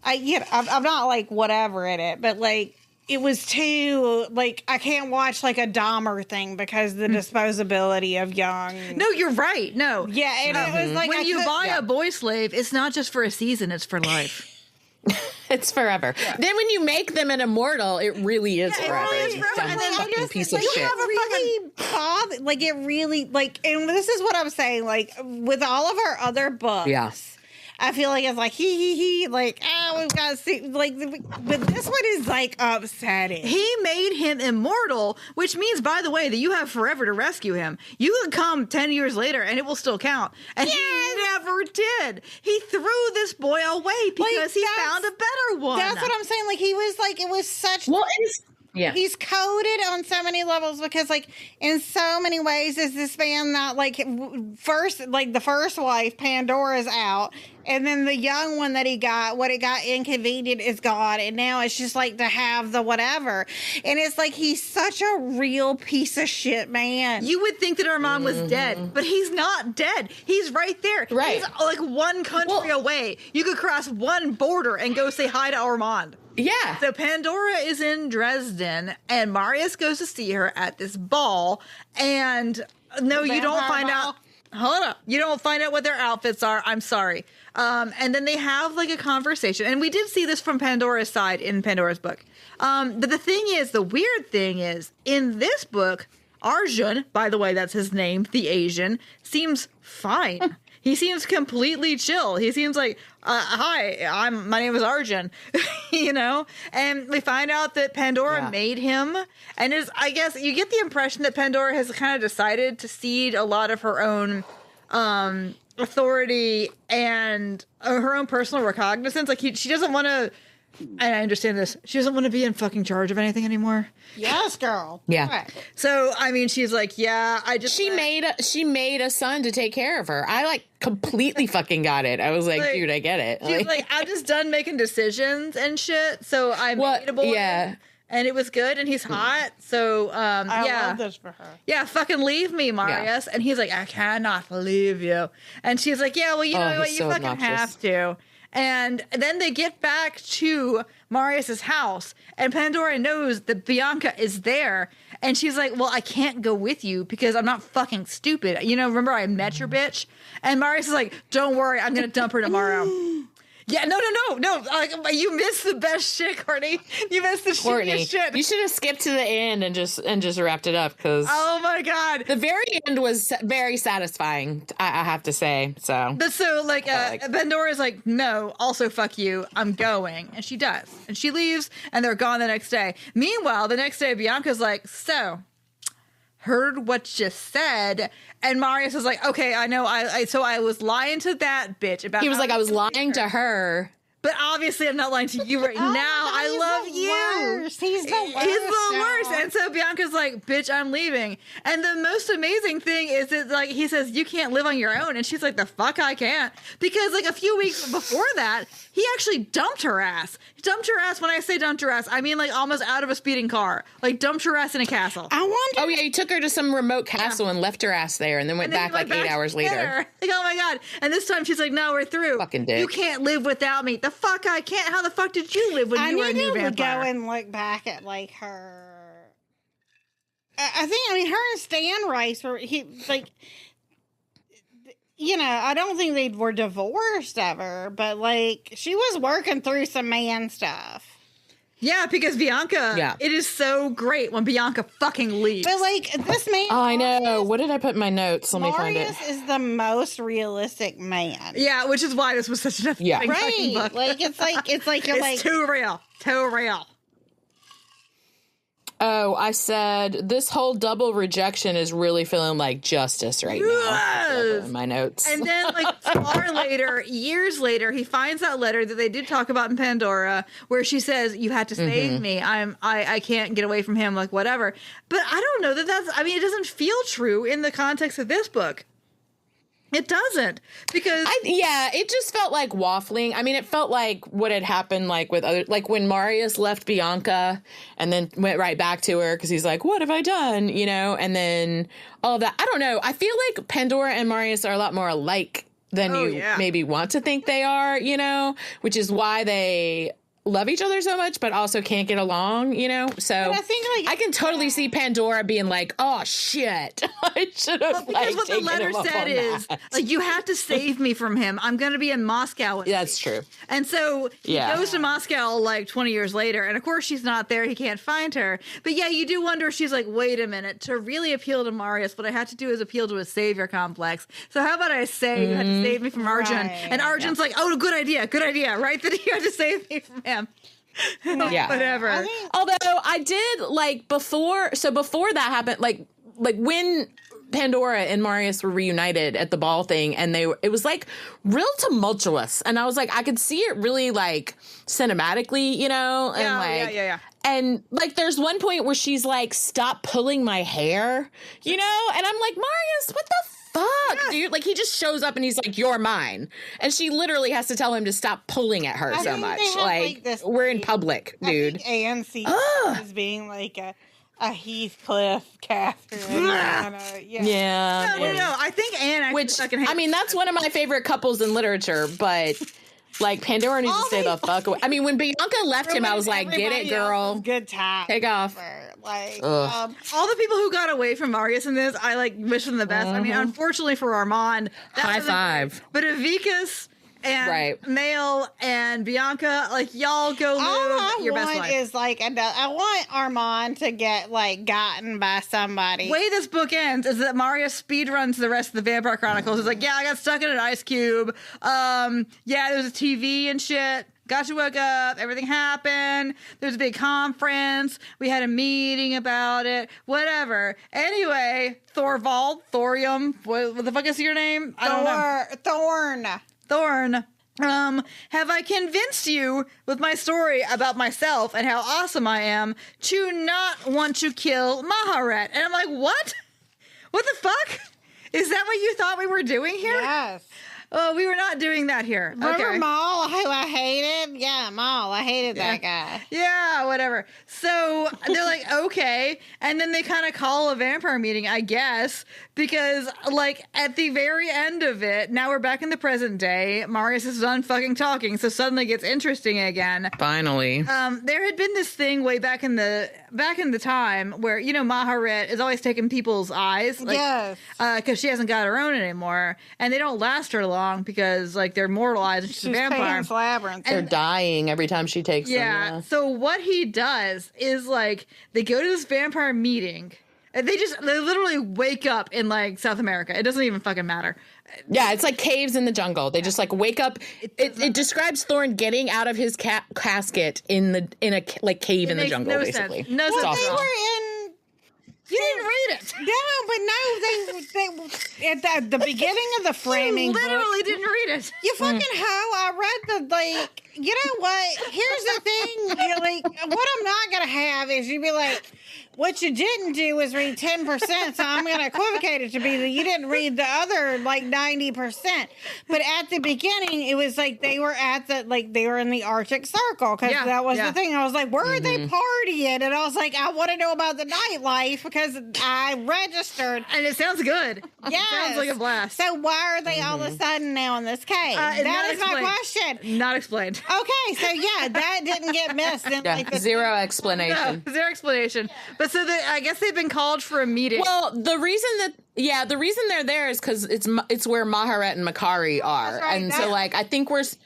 I'm not like whatever in it, but like, it was too, like, I can't watch like a Dahmer thing because the disposability of young. No, you're right. No. Yeah, and it was like, when you buy a boy slave, it's not just for a season, it's for life. It's forever. Yeah. Then when you make them an immortal, it really is forever. It really is forever. And then I piece of shit. Really bother, like, it really, like, and this is what I'm saying, like, with all of our other books, I feel like it's like, he, like, we've got to see, like, but this one is, like, upsetting. He made him immortal, which means, by the way, that you have forever to rescue him. You could come 10 years later, and it will still count. And he never did. He threw this boy away because he found a better one. That's what I'm saying. Like, he was, like, it was such... Well, he's coded on so many levels because, like, in so many ways is this man that, like, first, like, the first wife, Pandora's out, and then the young one that he got, what it got inconvenient is gone, and now it's just, like, to have the whatever. And it's like, he's such a real piece of shit man. You would think that Armand was dead, but he's not dead. He's right there. Right. He's, like, one country away. You could cross one border and go say hi to Armand. Yeah. So Pandora is in Dresden, and Marius goes to see her at this ball, and no, you don't find out. hold up. You don't find out what their outfits are. I'm sorry. And then they have like a conversation. And we did see this from Pandora's side in Pandora's book. But the weird thing is, in this book, Arjun, by the way, that's his name, the Asian, seems fine. He seems completely chill. He seems like, hi, my name is Arjun, you know? And we find out that Pandora made him. And I guess you get the impression that Pandora has kind of decided to cede a lot of her own authority and her own personal recognizance. Like, she doesn't want to, and I understand this, she doesn't want to be in fucking charge of anything anymore. Yes, girl. Yeah. Right. So, I mean, she's like, yeah, She made a son to take care of her. I like completely fucking got it. I was like, dude, I get it. She's like, I'm just done making decisions and shit. So I made a boy. Yeah. And it was good, and he's hot. So, I love this for her. Yeah, fucking leave me, Marius. Yeah. And he's like, I cannot leave you. And she's like, yeah, well, you know what? You so fucking have to. And then they get back to Marius's house, and Pandora knows that Bianca is there. And she's like, well, I can't go with you because I'm not fucking stupid. You know, remember I met your bitch? And Marius is like, don't worry, I'm going to dump her tomorrow. Yeah, no. You missed the best shit, Courtney. You missed the shittiest shit. You should have skipped to the end and just wrapped it up, because oh my god, the very end was very satisfying. I have to say. So Pandora's like, no, also fuck you, I'm going, and she does, and she leaves, and they're gone the next day. Meanwhile, the next day, Bianca's like, so. Heard what you said, and Marius was like, okay, I know, so I was lying to that bitch about. He was like, I was lying to her, but obviously I'm not lying to you right now. I love you. Worst. He's the worst. He's the worst. And so Bianca's like, bitch, I'm leaving. And the most amazing thing is that, like, he says, you can't live on your own. And she's like, the fuck I can't. Because, like, a few weeks before that, he actually dumped her ass. He dumped her ass. When I say dumped her ass, I mean, like, almost out of a speeding car. Like, dumped her ass in a castle. I wonder. Oh, yeah, he took her to some remote castle and left her ass there, and then went back like 8 hours later. Like, oh my God. And this time she's like, no, we're through. Fucking dick. You can't live without me. The fuck I can't. How the fuck did you live when you were a new vampire? I need to go and look back at, like, her. I mean, her and Stan Rice were, you know, I don't think they were divorced ever, but, like, she was working through some man stuff. Yeah, because Bianca, it is so great when Bianca fucking leaves. But, like, this man... Oh, I know. What did I put in my notes? Let me find it. Marius is the most realistic man. Yeah, which is why this was such an fucking book. Like, it's like you're like... too real. Too real. Oh, I said this whole double rejection is really feeling like justice right now. Yes. In my notes. And then, like, far later, years later, he finds that letter that they did talk about in Pandora, where she says, "You had to save me. I can't get away from him. Like, whatever." But I don't know that's. I mean, it doesn't feel true in the context of this book. It doesn't, because it just felt like waffling. I mean, it felt like what had happened, like with other, like when Marius left Bianca and then went right back to her because he's like, "What have I done?" You know, and then all of that. I don't know. I feel like Pandora and Marius are a lot more alike than maybe want to think they are. You know, which is why they love each other so much, but also can't get along, you know? So I think, like, I can totally see Pandora being like, oh, shit. I should have, because what the letter said is, like, you have to save me from him. I'm going to be in Moscow. Yeah, that's true. And so he goes to Moscow, like, 20 years later, and of course she's not there. He can't find her. But yeah, you do wonder if she's like, wait a minute, to really appeal to Marius, what I had to do is appeal to his savior complex. So how about I say you had to save me from Arjun? Right. And Arjun's like, oh, good idea, right? That you had to save me from him. Yeah, whatever. Although I did, like, before that happened, like when Pandora and Marius were reunited at the ball thing, and it was like real tumultuous, and I was like, I could see it really, like, cinematically, you know, and yeah. And, like, there's one point where she's like, stop pulling my hair, you know, and I'm like, Marius, what the fuck, dude? Like, he just shows up and he's like, you're mine. And she literally has to tell him to stop pulling at her so much. Like we're in public, dude. Anne sees as being like a Heathcliff, Catherine. No. I think Anne actually fucking hates. I mean, that's one of my favorite couples in literature, but... Like, Pandora needs to stay the fuck away. I mean, when Bianca left him, I was like, get it, girl. Good time. Take off. Like, Ugh. all the people who got away from Marius in this, I like wish them the best. I mean, unfortunately for Armand, that High wasn't five. great. But Avikas and Right. Mail and Bianca, like y'all go all live I your best want life. is like I want Armand to get like gotten by somebody. Way this book ends is that Marius speedruns the rest of the Vampire Chronicles. He's like, yeah, I got stuck in an ice cube. Yeah, there was a TV and shit. Got you woke up. Everything happened. There's a big conference. We had a meeting about it. Whatever. Anyway, Thorium. What the fuck is your name? I don't know. Thorn. Have I convinced you with my story about myself and how awesome I am to not want to kill Maharet? And I'm like, what? What the fuck? Is that what you thought we were doing here? Yes. Oh, we were not doing that here. Remember Okay. Maul, who I hated? Yeah, Maul. I hated that guy. Yeah, whatever. So they're like, okay. And then they kind of call a vampire meeting, I guess, because, like, at the very end of it, now we're back in the present day. Marius is done fucking talking, so suddenly it gets interesting again. Finally. There had been this thing way back in the time where, you know, Maharet is always taking people's eyes. Like, Yes. because she hasn't got her own anymore. And they don't last her long because, like, they're mortalized and she's a She's vampire. Pan's Labyrinth. They're dying every time she takes them. Yeah. Yeah. So what he does is, like, they go to this vampire meeting. And they literally wake up in, like, South America. It doesn't even fucking matter. Yeah, it's like caves in the jungle. They just like wake up. It describes Thorn getting out of his casket in a like cave in the makes jungle, no basically. sense. No It's sense at awesome. They all. were in. You didn't read it. No, but they at the beginning of the framing You book. literally didn't read it. You fucking hoe! I read the like. You know what? Here's the thing. You're like, what I'm not gonna have is you be like, what you didn't do is read 10%. So I'm gonna equivocate it to be that you didn't read the other like 90%. But at the beginning, it was like they were they were in the Arctic Circle because that was the thing. I was like, where are they partying? And I was like, I want to know about the nightlife because I registered. And it sounds good. Yes. It sounds like a blast. So why are they all of a sudden now in this cave? That is my question. Not explained. Okay, so yeah, that didn't get missed. In, Yeah, like, the zero explanation. No, zero explanation. But so I guess they've been called for a meeting. Well, the reason they're there is because it's where Maharet and Makari are, That's right, and so like I think we're base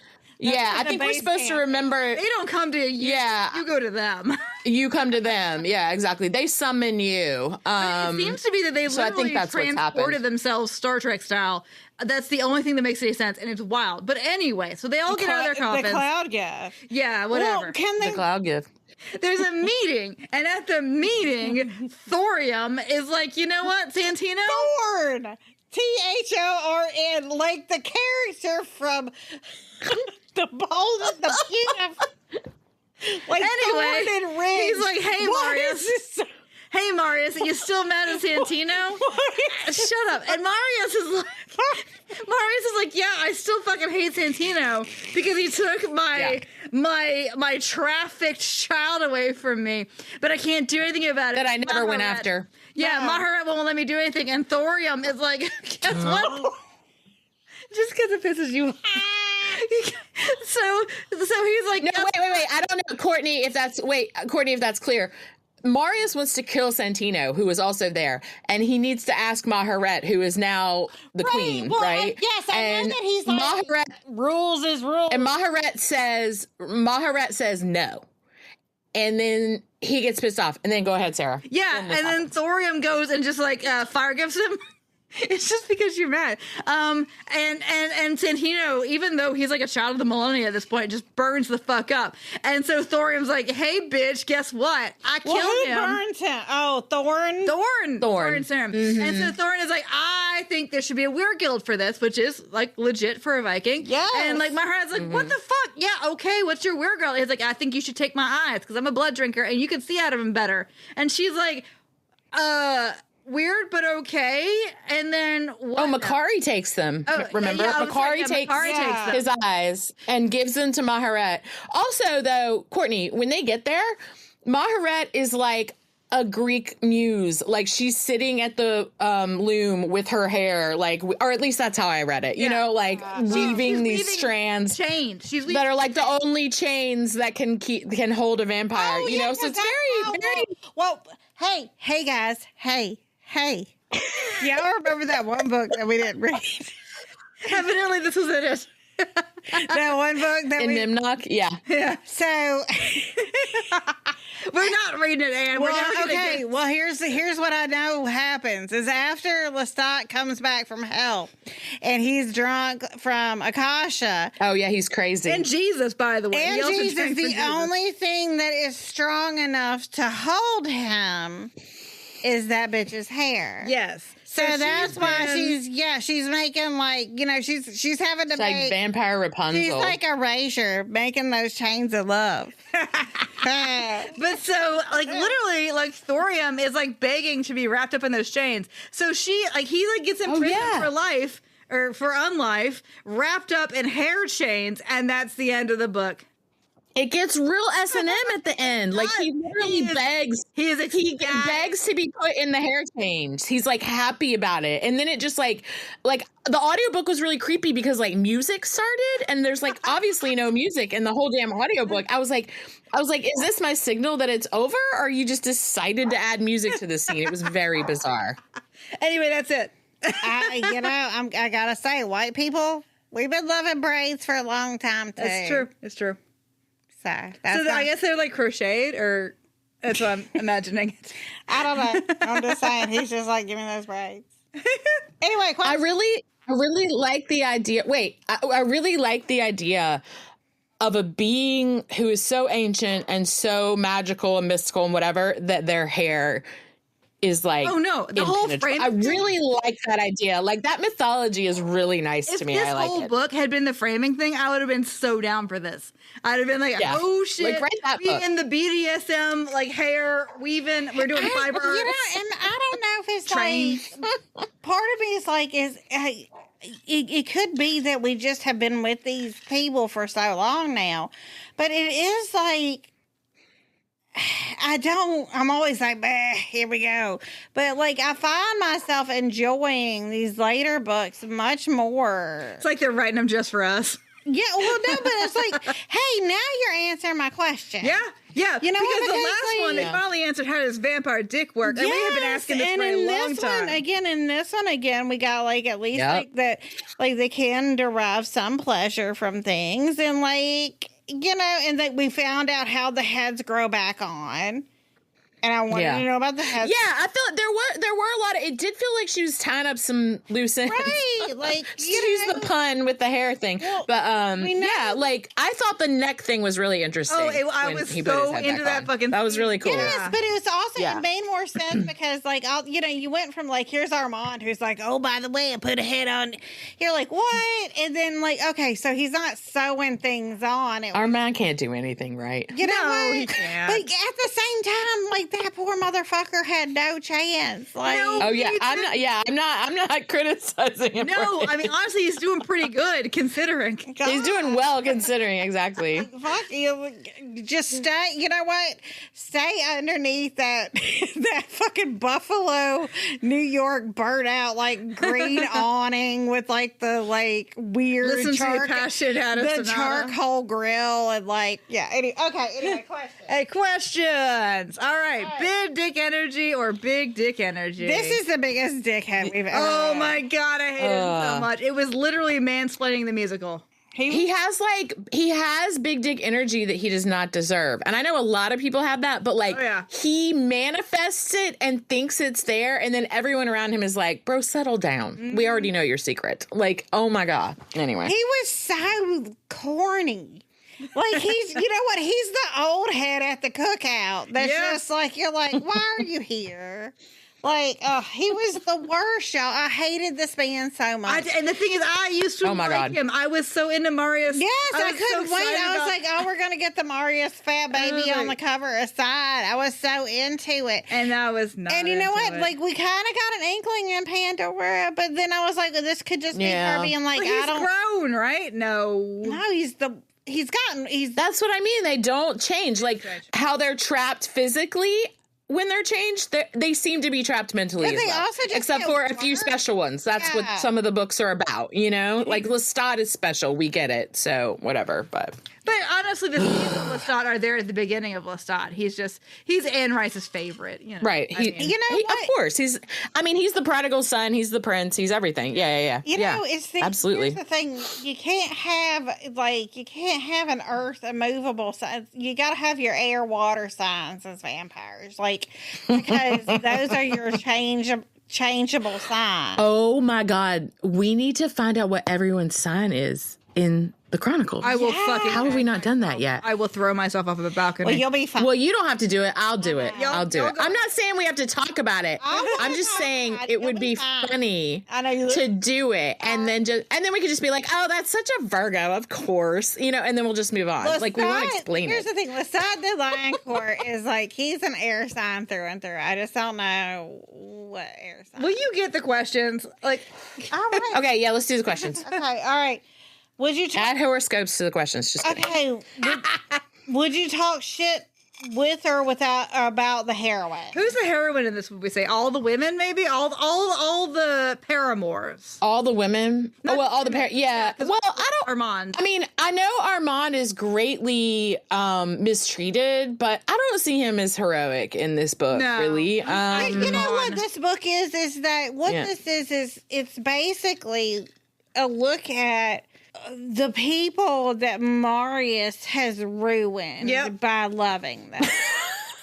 supposed to camp. remember. they don't come to you. Yeah. You go to them. You come to them. Yeah, exactly. They summon you. It seems to be that they so I think literally that's what's transported happened. themselves Star Trek style. That's the only thing that makes any sense, and it's wild. But anyway, so they all get out of their coffins. The cloud guy. Yeah, whatever. Well, can they? The cloud gift. There's a meeting, and at the meeting, Thorium is like, you know what, Santino? Thorn. Thorn, like the character from the Bold, the Beautiful. Like Anyway, Thorn and Ridge. he's like, hey, Why Marius. is this- Hey, Marius, are you still mad at Santino? Shut up. And Marius is like, yeah, I still fucking hate Santino because he took my trafficked child away from me, but I can't do anything about it. That I never went Maharet- after. Yeah, Maharet won't let me do anything, and Thorium is like, guess what? Just because it pisses you off. So he's like, No, wait. I don't know, Courtney, if that's clear. Marius wants to kill Santino, who is also there, and he needs to ask Maharet, who is now the queen, well, right? Yes, I know that he's like, Maharet, rules is rules. and Maharet says no, and then he gets pissed off. And then go ahead, Sarah. yeah, and then Thorium goes and just like fire gifts him. It's just because you're mad. And Santino, even though he's like a child of the millennia at this point, just burns the fuck up. And so Thorium's like, hey, bitch, guess what? I killed who him. burns him? Oh, Thorn. Thorn burns him. Mm-hmm. And so Thorn is like, I think there should be a weird guild for this, which is like legit for a Viking. Yes. And like Maharat's like, what the fuck? Yeah, okay, what's your weird girl? He's like, I think you should take my eyes because I'm a blood drinker and you can see out of him better. And she's like, weird, but okay. And then what? Oh, Makari takes them. Remember? yeah, I was Makari right, takes them. his eyes and gives them to Maharet. Also, though, Courtney, when they get there, Maharet is like a Greek muse. Like she's sitting at the loom with her hair, like, or at least that's how I read it. You know, like weaving these strands. Chains. She's That are like the only chains that can hold a vampire. Oh, you yeah, know, so it's that's- very. Well, hey guys, hey. Y'all remember that one book that we didn't read? Evidently, this was it. That one book that In Memnoch? Yeah. So we're not reading it, Anne. We're never gonna okay. get... Well, here's what I know happens is after Lestat comes back from hell, and he's drunk from Akasha. Oh yeah, he's crazy. And Jesus, by the way. And Jesus, the only thing that is strong enough to hold him is that bitch's hair. Yes. So that's why she's making she's having to make like Vampire Rapunzel. She's like Erasure, making those chains of love. But so literally thorium is begging to be wrapped up in those chains. So he gets in prison for life or for unlife, wrapped up in hair chains, and that's the end of the book. It gets real S&M at the end. Like he literally begs. He begs to be put in the hair chains. He's happy about it. And then it just like the audiobook was really creepy because music started and there's obviously no music in the whole damn audiobook. I was like, is this my signal that it's over? Or you just decided to add music to the scene? It was very bizarre. Anyway, that's it. I gotta say, white people, we've been loving braids for a long time too. That's true. It's true. So I guess they're crocheted, or that's what I'm imagining it. I don't know. I'm just saying he's just give me those braids. Anyway, question. I really like the idea. I really like the idea of a being who is so ancient and so magical and mystical and whatever that their hair is the whole frame. I really like that idea. That mythology is really nice to me. I like it. If this whole book had been the framing thing, I would have been so down for this. I'd have been oh shit, write that book. In the BDSM hair weaving, we're doing fiber arts. And I don't know if it's part of me is it could be that we just have been with these people for so long now, but it is I'm always bah, here we go. But I find myself enjoying these later books much more. It's they're writing them just for us. Yeah, well, no, but it's hey, now you're answering my question. Yeah. You know, because the last one, they finally answered how does vampire dick work? And we have been asking this for a long time. In this one, we got at least that, they can derive some pleasure from things. And and that we found out how the heads grow back on. And I wanted to know about the heads. Yeah, I feel there were a lot of. It did feel like she was tying up some loose ends. Right, use the pun with the hair thing. Well, but I thought the neck thing was really interesting. Oh, I was so into that fucking. That was really cool. Yes, but it was also it made more sense because you went from here's Armand who's oh, by the way, I put a head on. You're what? And then okay, so he's not sewing things on. Armand can't do anything right. You know what? He can't. But at the same time, that poor motherfucker had no chance. I'm not criticizing him. No, I mean honestly, he's doing pretty good considering. God. He's doing well considering, exactly. Fuck you. Just stay. You know what? Stay underneath that fucking Buffalo, New York burnout green awning with the weird Listen to your passion out of the Sonata. charcoal grill and Anyway, questions. Hey, questions. All right. Big dick energy or big dick energy? This is the biggest dickhead we've ever Oh had. my God, I hate him so much. It was literally mansplaining the musical. He has big dick energy that he does not deserve. And I know a lot of people have that, but he manifests it and thinks it's there. And then everyone around him is bro, settle down. Mm-hmm. We already know your secret. Oh my God. Anyway. He was so corny. He's, you know what? He's the old head at the cookout. That's just you're why are you here? He was the worst, y'all. I hated this man so much. And the thing is, I used to like him. I was so into Marius. Yes, I couldn't wait. I was we're going to get the Marius fat baby on the cover aside. I was so into it. And I was not. And you know what? We kind of got an inkling in Pandora, but then I was this could just be her being but he's grown, right? No, that's what I mean. They don't change. How they're trapped physically. When they're changed, they seem to be trapped mentally as well. Also just except for a few special ones. That's what some of the books are about, Lestat is special. We get it. So, whatever. But But honestly, the scenes of Lestat are there at the beginning of Lestat. He's Anne Rice's favorite. You know? Right. Of course. He's the prodigal son. He's the prince. He's everything. Yeah. You know, absolutely. Here's the thing. You can't have an earth immovable sign. You got to have your air water signs as vampires. Like, because those are your changeable signs. Oh my God. We need to find out what everyone's sign is in the Chronicles. I will fucking. How have we not done that yet? I will throw myself off of a balcony. Well, you'll be fine. Well, you don't have to do it. I'll do it. I'll do it. go. I'm not saying we have to talk about it. I'm just saying it would be funny to do it, and then we could just be like, "Oh, that's such a Virgo, of course," and then we'll just move on. Like we won't explain Here's it. the thing: Lestat the Lion Court is like he's an air sign through and through. I just don't know what air sign. Will you get the questions? Like, All right. Okay, yeah, let's do the questions. Okay. All right. Would you Add horoscopes to the questions. Just kidding. Okay. Would you talk shit with or without about the heroine? who's the heroine in this? Would we say all the women? Maybe all the paramours. All the women. All the yeah. Well, I don't. Armand. I mean, I know Armand is greatly mistreated, but I don't see him as heroic in this book, No. really. You know what this book is that what this is it's basically a look at the people that Marius has ruined by loving them.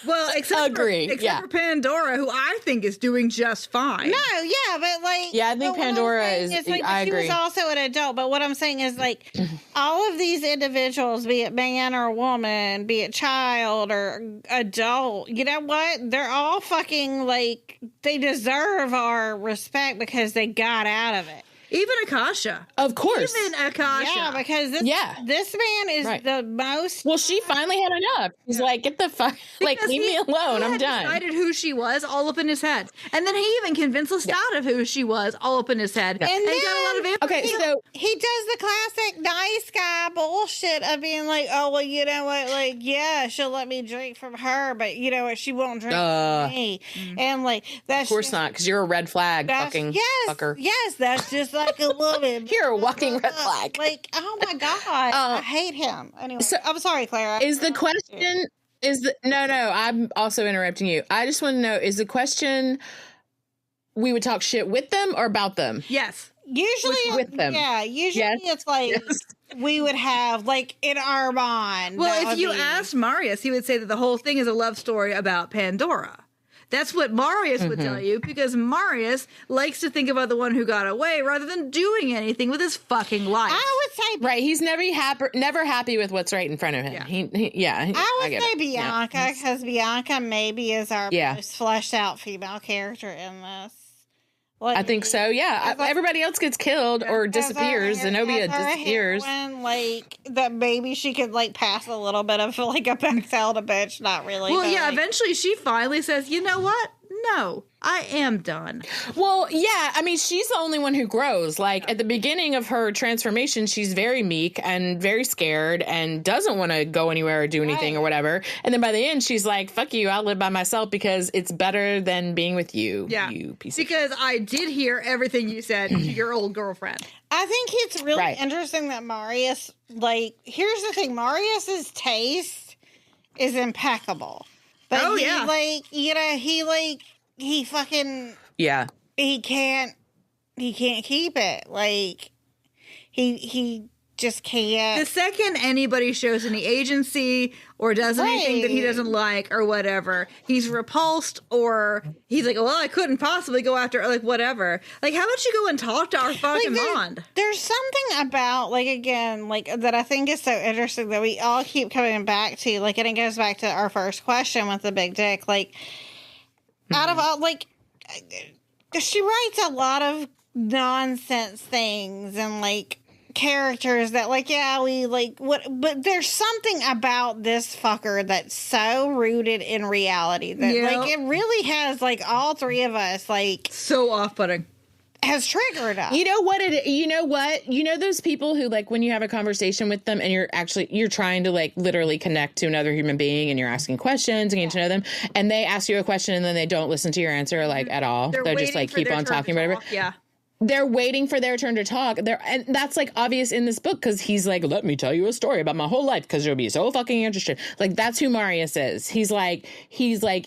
Well, except Agree. for Pandora, who I think is doing just fine. No, yeah, but like, Yeah, I think but what I'm Pandora saying is- like, I she agree. was also an adult, but what I'm saying is like, all of these individuals, be it man or woman, be it child or adult, you know what? They're all fucking like, they deserve our respect because they got out of it. Even Akasha. Of course. Even Akasha. Yeah, because this man is Right. the most. Well, she finally had enough. He's like, get the fuck, like, Because leave me alone. He I'm had done. decided who she was all up in his head. And then he even convinced Lestat of who she was all up in his head. And then- got a lot of Okay, so He does the classic nice guy bullshit of being like, oh, well, you know what? Like, yeah, she'll let me drink from her, but you know what? She won't drink from me. And like, that's of course just, not, because you're a red flag fucking fucker. Yes, that's just like a woman. You're a walking red flag. Like, oh my God. I hate him. Anyway, so- I'm sorry, Clara. Is the question, no, I'm also interrupting you. I just want to know, is the question, we would talk shit with them or about them? Yes. Usually, with them. Yeah, usually Yes. it's like we would have like in our mind. Well, that if would you be- asked Marius, he would say that the whole thing is a love story about Pandora. That's what Marius would tell you, because Marius likes to think about the one who got away rather than doing anything with his fucking life. I would say Right, he's never happy with what's right in front of him. Yeah. I would get say it. Yeah. Bianca, because Bianca maybe is our Yeah. most fleshed out female character in this. Like, I think so. Yeah, as a- everybody else gets killed or disappears. Zenobia as our disappears. heroine, like that maybe she could like pass a little bit of like a backtailed bitch, not really. Well, but, yeah, like, eventually she finally says, you know what? No, I am done. Well, yeah, I mean, she's the only one who grows. Like, at the beginning of her transformation, she's very meek and very scared and doesn't want to go anywhere or do anything or whatever. And then by the end, she's like, fuck you, I'll live by myself because it's better than being with you, Yeah. you piece of Because I did hear everything you said to your old girlfriend. I think it's really Right. interesting that Marius, like, here's the thing: Marius's taste is impeccable, but Oh, he, yeah. like, you know, he fucking Yeah. he can't keep it. Like, he just can't. The second anybody shows any agency or does anything that he Right. doesn't like or whatever, he's repulsed, or he's like, well, I couldn't possibly go after, like, whatever. Like, how about you go and talk to our fucking Bond? There's something about, like, again, like, that I think is so interesting that we all keep coming back to, like, and it goes back to our first question with the big dick, like, out of all, like, she writes a lot of nonsense things and, like, characters that, like, yeah, we, like, what, but there's something about this fucker that's so rooted in reality that, Yep. like, it really has, like, all three of us, like, So off-putting. has triggered us. You know what? You know those people who, like, when you have a conversation with them and you're trying to, like, literally connect to another human being and you're asking questions and getting to know them, and they ask you a question and then they don't listen to your answer, like, at all. They're just waiting like for keep their on turn talking to whatever. talk. Yeah. they're waiting for their turn to talk. And that's like obvious in this book because he's like, let me tell you a story about my whole life because you'll be so fucking interested. Like, that's who Marius is. He's like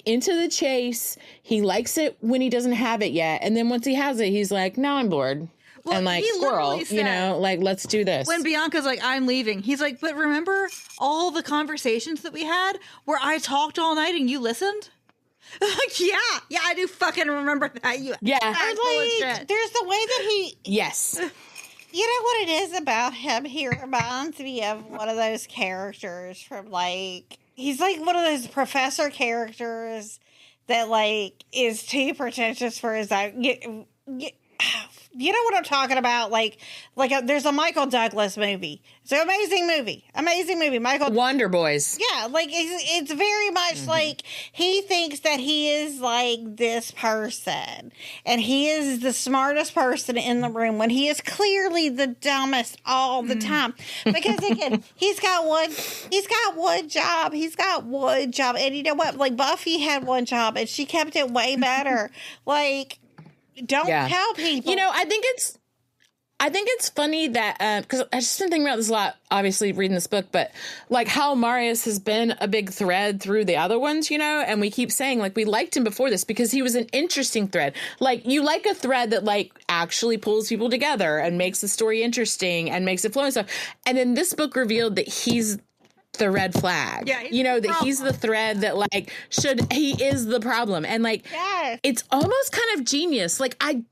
into the chase. He likes it when he doesn't have it yet. And then once he has it, he's like, now I'm bored. Well, and like, squirrel, said, you know, like, let's do this. When Bianca's like, I'm leaving, he's like, but remember all the conversations that we had where I talked all night and you listened? Like, yeah, I do fucking remember that. There's the way that he. Yes. You know what it is about him? He reminds me of one of those characters from like, he's like one of those professor characters that like is too pretentious for his own. You know what I'm talking about? Like there's a Michael Douglas movie. It's an amazing movie. Michael Wonder Boys. Yeah, like it's very much like he thinks that he is like this person, and he is the smartest person in the room when he is clearly the dumbest all the time. Because again, he's got one job, and you know what? Like Buffy had one job, and she kept it way better. Like. Don't tell people. You know, I think it's funny that because I just been thinking about this a lot, obviously reading this book, but like how Marius has been a big thread through the other ones, you know, and we keep saying like we liked him before this because he was an interesting thread. Like you like a thread that like actually pulls people together and makes the story interesting and makes it flow and stuff. And then this book revealed that he's the red flag. Yeah, you know, that he's the thread that like he is the problem. And like it's almost kind of genius. Like I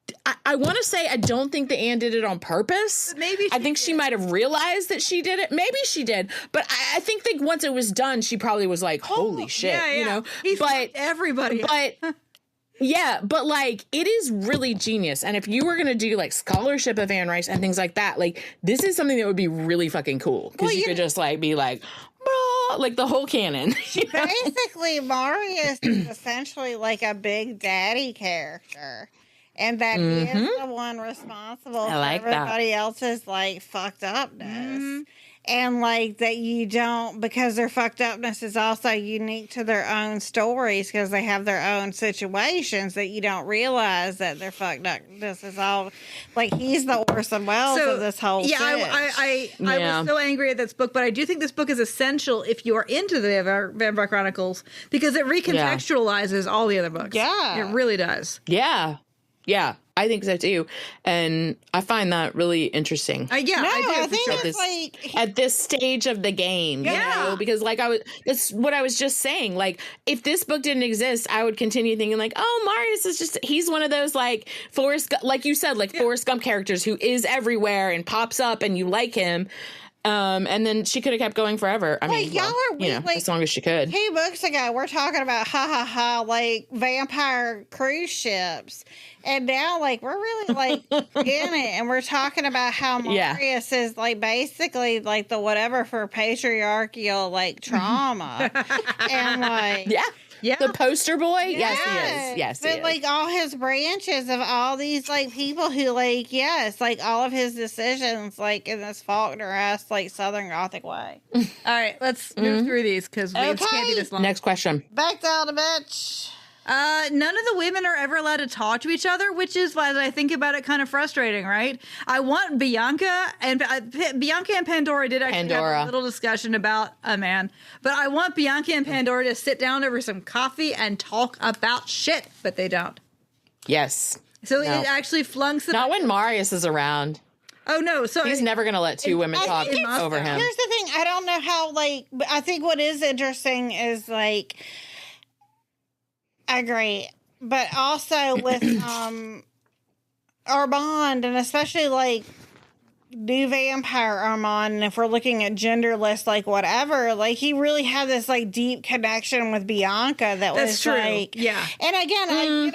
want to say I don't think that Anne did it on purpose. Maybe I think she might have realized that she did it. Maybe she did. But I think that once it was done, she probably was like, holy shit, you know. But everybody. But yeah, but like it is really genius. And if you were going to do like scholarship of Anne Rice and things like that, like this is something that would be really fucking cool because you could just like be like, like the whole canon. Basically, Marius is essentially like a big daddy character. And that he is the one responsible for everybody else's like fucked upness. And like that you don't, because their fucked upness is also unique to their own stories because they have their own situations that you don't realize that their fucked upness is all like he's the Orson Welles of this whole shit. I was so angry at this book, but I do think this book is essential if you are into the Vampire Chronicles because it recontextualizes all the other books. Yeah. It really does. Yeah. Yeah, I think so too, and I find that really interesting. I think it's like at this stage of the game, you know, because like that's what I was just saying. Like, if this book didn't exist, I would continue thinking like, oh, Marius is he's one of those like like you said, like Forrest Gump characters who is everywhere and pops up and you like him. And then she could have kept going forever. I mean, as long as she could. 2 books ago, we're talking about like vampire cruise ships. And now, like, we're really, like, in it. And we're talking about how Marius is, like, basically, like, the whatever for patriarchal, like, trauma. And, like... Yeah. The poster boy? Yes, he is. Yes, but, he is. like, all his branches of all these, like, people who, like, like, all of his decisions, like, in this Faulkner-esque, like, Southern Gothic way. All right, let's move through these, because we can't be this long. Next question. Back down to bitch. None of the women are ever allowed to talk to each other, which is, as I think about it, kind of frustrating, right? I want Bianca and Pandora did actually have a little discussion about a man, but I want Bianca and Pandora to sit down over some coffee and talk about shit, but they don't. Yes. So it actually flunks. Not when Marius is around. Oh, no. So he's never going to let two women talk over him. Here's the thing. I don't know how, like, I think what is interesting is, like, I agree. But also with Armand, and especially, like, new vampire Armand, and if we're looking at genderless, like, whatever, like, he really had this, like, deep connection with Bianca that was true. Like... Yeah. And again,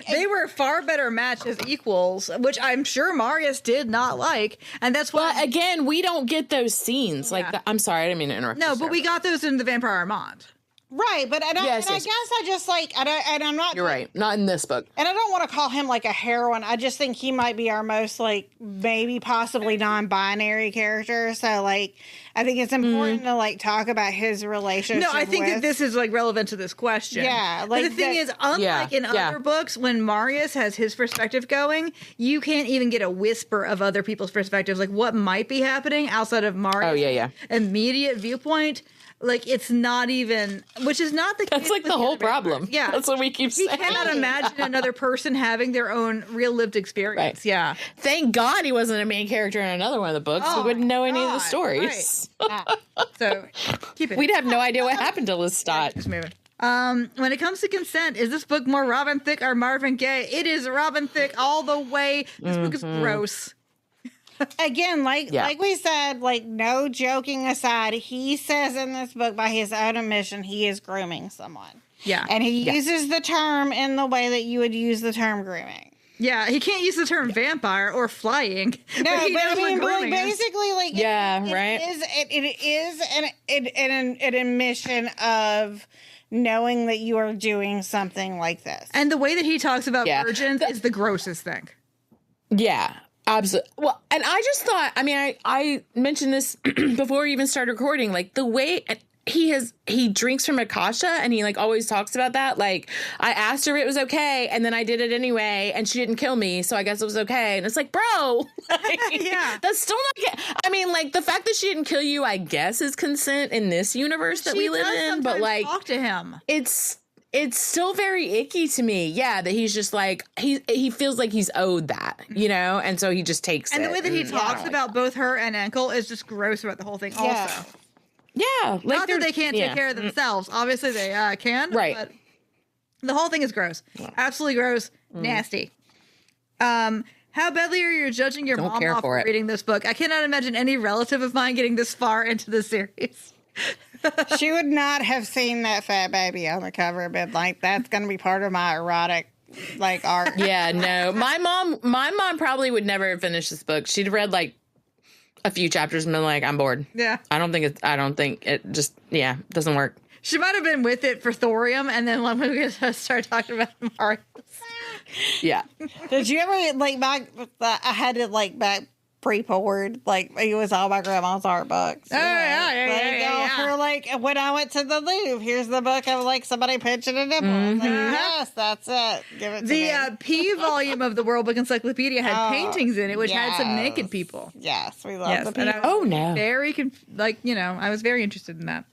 they were a far better match as equals, which I'm sure Marius did not like, and that's why... But again, we don't get those scenes. Like, I'm sorry, I didn't mean to interrupt. No, but we got those in the Vampire Armand. Right, but I guess I just like, and I'm not. You're right. Not in this book. And I don't want to call him like a heroine. I just think he might be our most like maybe possibly non-binary character. So like, I think it's important to like talk about his relationship. No, I think that this is like relevant to this question. Yeah, like the thing is, unlike in Yeah. other books, when Marius has his perspective going, you can't even get a whisper of other people's perspectives, like what might be happening outside of Marius' immediate viewpoint. Like, it's not even, which is not the case. That's like the whole problem. Yeah. That's what we keep saying. He cannot imagine another person having their own real lived experience. Right. Yeah. Thank God he wasn't a main character in another one of the books. We wouldn't know any of the stories. Right. So, keep it. We'd have no idea what happened to Lestat. Just moving. When it comes to consent, is this book more Robin Thicke or Marvin Gaye? It is Robin Thicke all the way. This book is gross. Again, like we said, like no joking aside, he says in this book by his own admission he is grooming someone. Yeah. And he uses the term in the way that you would use the term grooming. Yeah, he can't use the term vampire or flying. No, but I mean, like, basically, like, right? It is an admission of knowing that you are doing something like this. And the way that he talks about virgins is the grossest thing. Yeah. Absolutely. Well, and I just thought, I mean, I mentioned this before we even started recording, like the way he drinks from Akasha and he like always talks about that. Like I asked her if it was okay and then I did it anyway and she didn't kill me. So I guess it was okay. And it's like, bro, like, that's still not, I mean, like the fact that she didn't kill you, I guess is consent in this universe that we live in. But like, talk to him. It's still very icky to me, that he's just like, he feels like he's owed that, you know? And so he just takes it. And the way that he talks about both her and Enkel is just gross about the whole thing also. Yeah. Like not that they can't take care of themselves. Obviously they can. Right. But the whole thing is gross. Absolutely gross. Nasty. How badly are you judging your mom off for reading this book? I cannot imagine any relative of mine getting this far into the series. She would not have seen that fat baby on the cover and been like, that's going to be part of my erotic, like, art. Yeah, no. My mom probably would never have finished this book. She'd read, like, a few chapters and been like, I'm bored. Yeah. I don't think it just, doesn't work. She might have been with it for thorium, and then when we start talking about Marius. Yeah. Did you ever, like, I had to, like, back pre-poured, like it was all my grandma's art books. Yeah. For like when I went to the Louvre, here's the book of like somebody pinching a nipple. Like, yes, that's it. Give it to me. The P volume of the World Book Encyclopedia had paintings in it, which had some naked people. Yes, we love the people. Oh no, very I was very interested in that.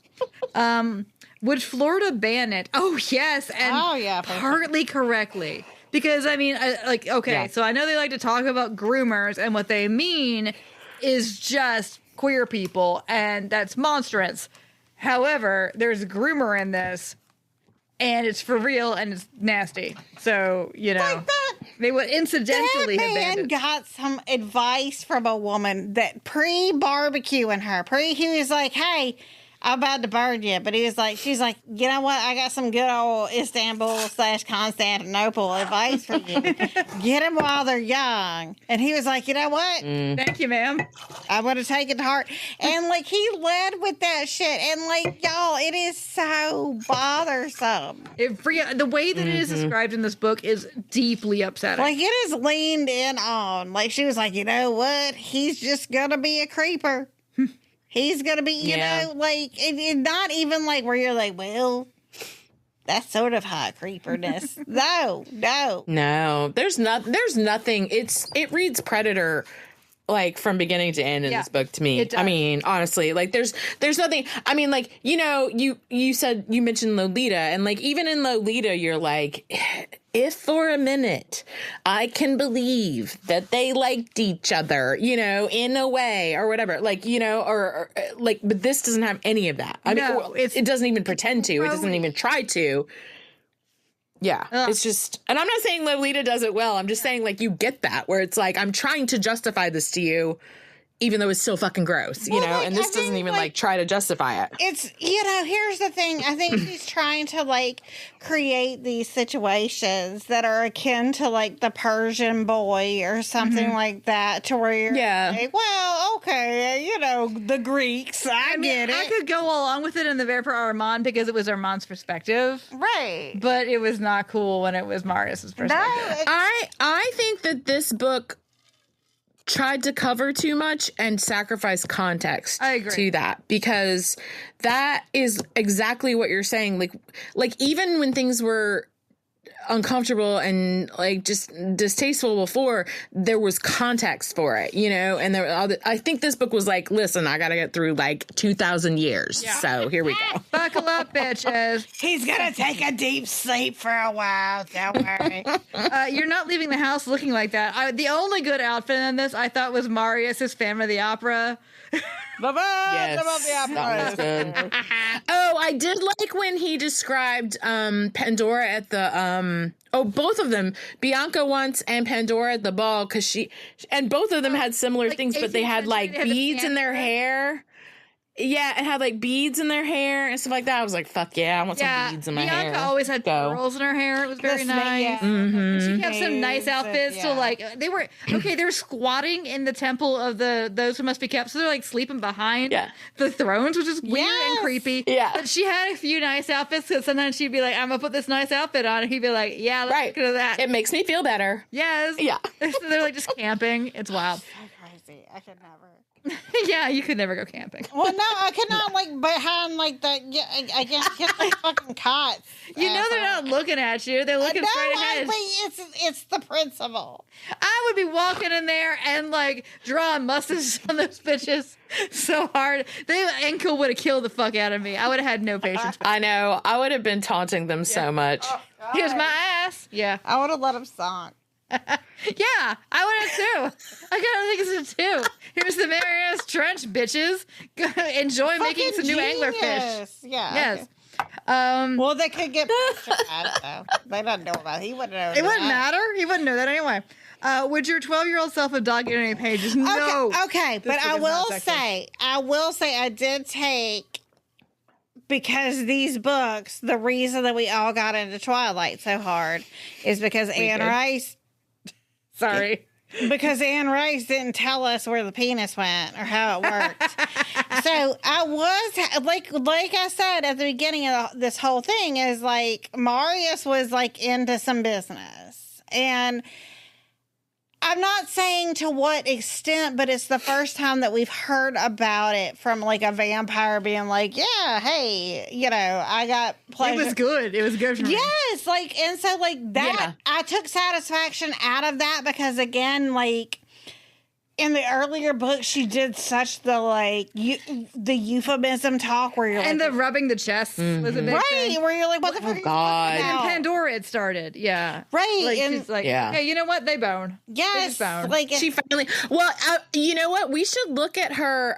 Would Florida ban it? Oh yes, and partly correctly. Because, I mean, so I know they like to talk about groomers, and what they mean is just queer people, and that's monstrous. However, there's a groomer in this, and it's for real, and it's nasty. So, you know, like that, they would incidentally have banned it. Got some advice from a woman that pre-barbecuing her, he was like, hey, I'm about to burn you. But she's like, you know what? I got some good old Istanbul/Constantinople advice for you. Get them while they're young. And he was like, you know what? Thank you, ma'am. I'm going to take it to heart. And like, he led with that shit. And like, y'all, it is so bothersome. The way that it is described in this book is deeply upsetting. Like, it is leaned in on. Like, she was like, you know what? He's just going to be a creeper. He's going to be, you know, like, it's not even like where you're like, well, that's sort of high creeperness. No. There's nothing. It reads Predator like from beginning to end in this book to me. I mean, honestly, like there's nothing. I mean, like, you know, you said, you mentioned Lolita, and like even in Lolita, you're like, if for a minute I can believe that they liked each other, you know, in a way or whatever, like, you know, or like, but this doesn't have any of that. I mean, it doesn't even pretend to. It doesn't even try to. Yeah, it's just, and I'm not saying Lolita does it well. I'm just saying, like, you get that where it's like, I'm trying to justify this to you. even though it's still fucking gross, you know, like, and this I doesn't think, even like, like try to justify it. It's, you know, here's the thing. I think she's trying to like create these situations that are akin to like the Persian boy or something like that, to where you're like, well, okay, you know, the Greeks, I get it. I could go along with it in the Vampire Armand because it was Armand's perspective. Right. But it was not cool when it was Marius's perspective. I think that this book tried to cover too much and sacrifice context to that, because that is exactly what you're saying. Like even when things were uncomfortable and like just distasteful before, there was context for it, you know. And I think this book was like, listen, I gotta get through like 2,000 years, so here we go. Buckle up, bitches. He's gonna take a deep sleep for a while, don't worry. You're not leaving the house looking like that. The only good outfit in this I thought was Marius's Phantom of the Opera. Yes, that was good. Oh, I did like when he described Pandora at the both of them, Bianca once and Pandora at the ball, because and both of them had similar things, but they had like beads in their hair. Yeah, and had like beads in their hair and stuff like that. I was like, fuck yeah, I want some beads in my hair. Bianca always had pearls in her hair. It was very nice. Yeah. Mm-hmm. She kept some nice outfits. So like they were squatting in the temple of those who must be kept. So they're like sleeping behind the thrones, which is weird and creepy. Yeah. But she had a few nice outfits, because sometimes she'd be like, I'm gonna put this nice outfit on, and he'd be like, yeah, let's look at that. It makes me feel better. Yes. Yeah. So they're like just camping. It's wild. So crazy. I could never. Yeah, you could never go camping. Well, no, I could not, like, behind, like, the, I can't get the fucking cots. You know they're not looking at you. They're looking straight ahead. It's the principle. I would be walking in there and, like, drawing mustaches on those bitches so hard. Ankle would have killed the fuck out of me. I would have had no patience. I know. I would have been taunting them so much. Oh, here's my ass. Yeah. I would have let them sunk. Yeah, I would have too. I kind of think it's a two. Here's the Marius Trench, bitches. Enjoy making some new anglerfish. Yeah. Yes. Okay. Well, they could get at it, though. They don't know about it. He wouldn't know. It wouldn't matter. He wouldn't know that anyway. Would your 12-year-old self have dogged any pages? No. Okay, but I will say, I did take, because these books, the reason that we all got into Twilight so hard is because Anne Rice. Sorry. Because Anne Rice didn't tell us where the penis went or how it worked. So I was like I said at the beginning of this whole thing, is like Marius was like into some business, and I'm not saying to what extent, but it's the first time that we've heard about it from like a vampire being like, yeah, hey, you know, I got pleasure. It was good. It was good for me. Yes, like, and so like that, I took satisfaction out of that, because again, like in the earlier books, she did such the like the euphemism talk where you're and like, the rubbing the chest was a big thing. where you're like, what the fuck? Oh God! And Pandora it started, right? Like and she's like, hey, you know what? They bone. Yes, they bone. like she finally. Well, you know what? We should look at her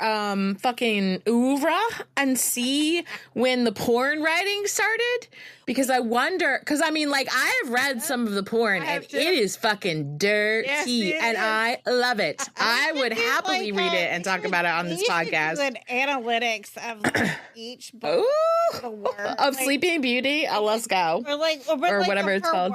fucking oeuvre and see when the porn writing started. Because I wonder, because I mean, like, I have read some of the porn, and it is fucking dirty, and I love it. I would happily read it and talk about it on this podcast. An analytics of like, each book, the word, of Sleeping Beauty. Let's go, or whatever it's called.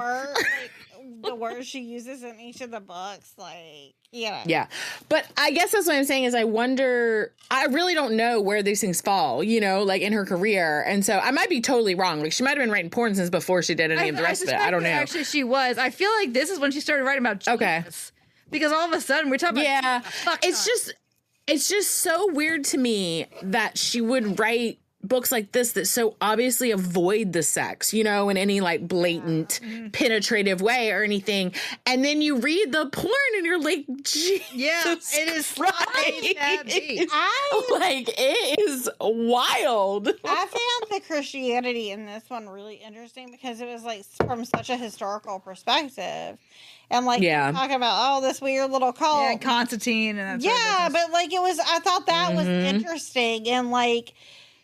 The words she uses in each of the books, like, yeah. But I guess that's what I'm saying is I wonder. I really don't know where these things fall, you know, like in her career, and so I might be totally wrong. Like she might have been writing porn since before she did any of the rest of it. I don't know. Actually, she was. I feel like this is when she started writing about Jesus. Okay. Because all of a sudden we're talking about it's just so weird to me that she would write books like this that so obviously avoid the sex, you know, in any like blatant penetrative way or anything, and then you read the porn and you're like, Jesus it is Christ. Like it is wild. I found the Christianity in this one really interesting because it was like from such a historical perspective. And like talking about this weird little cult, and Constantine, and but like it was. I thought that was interesting, and like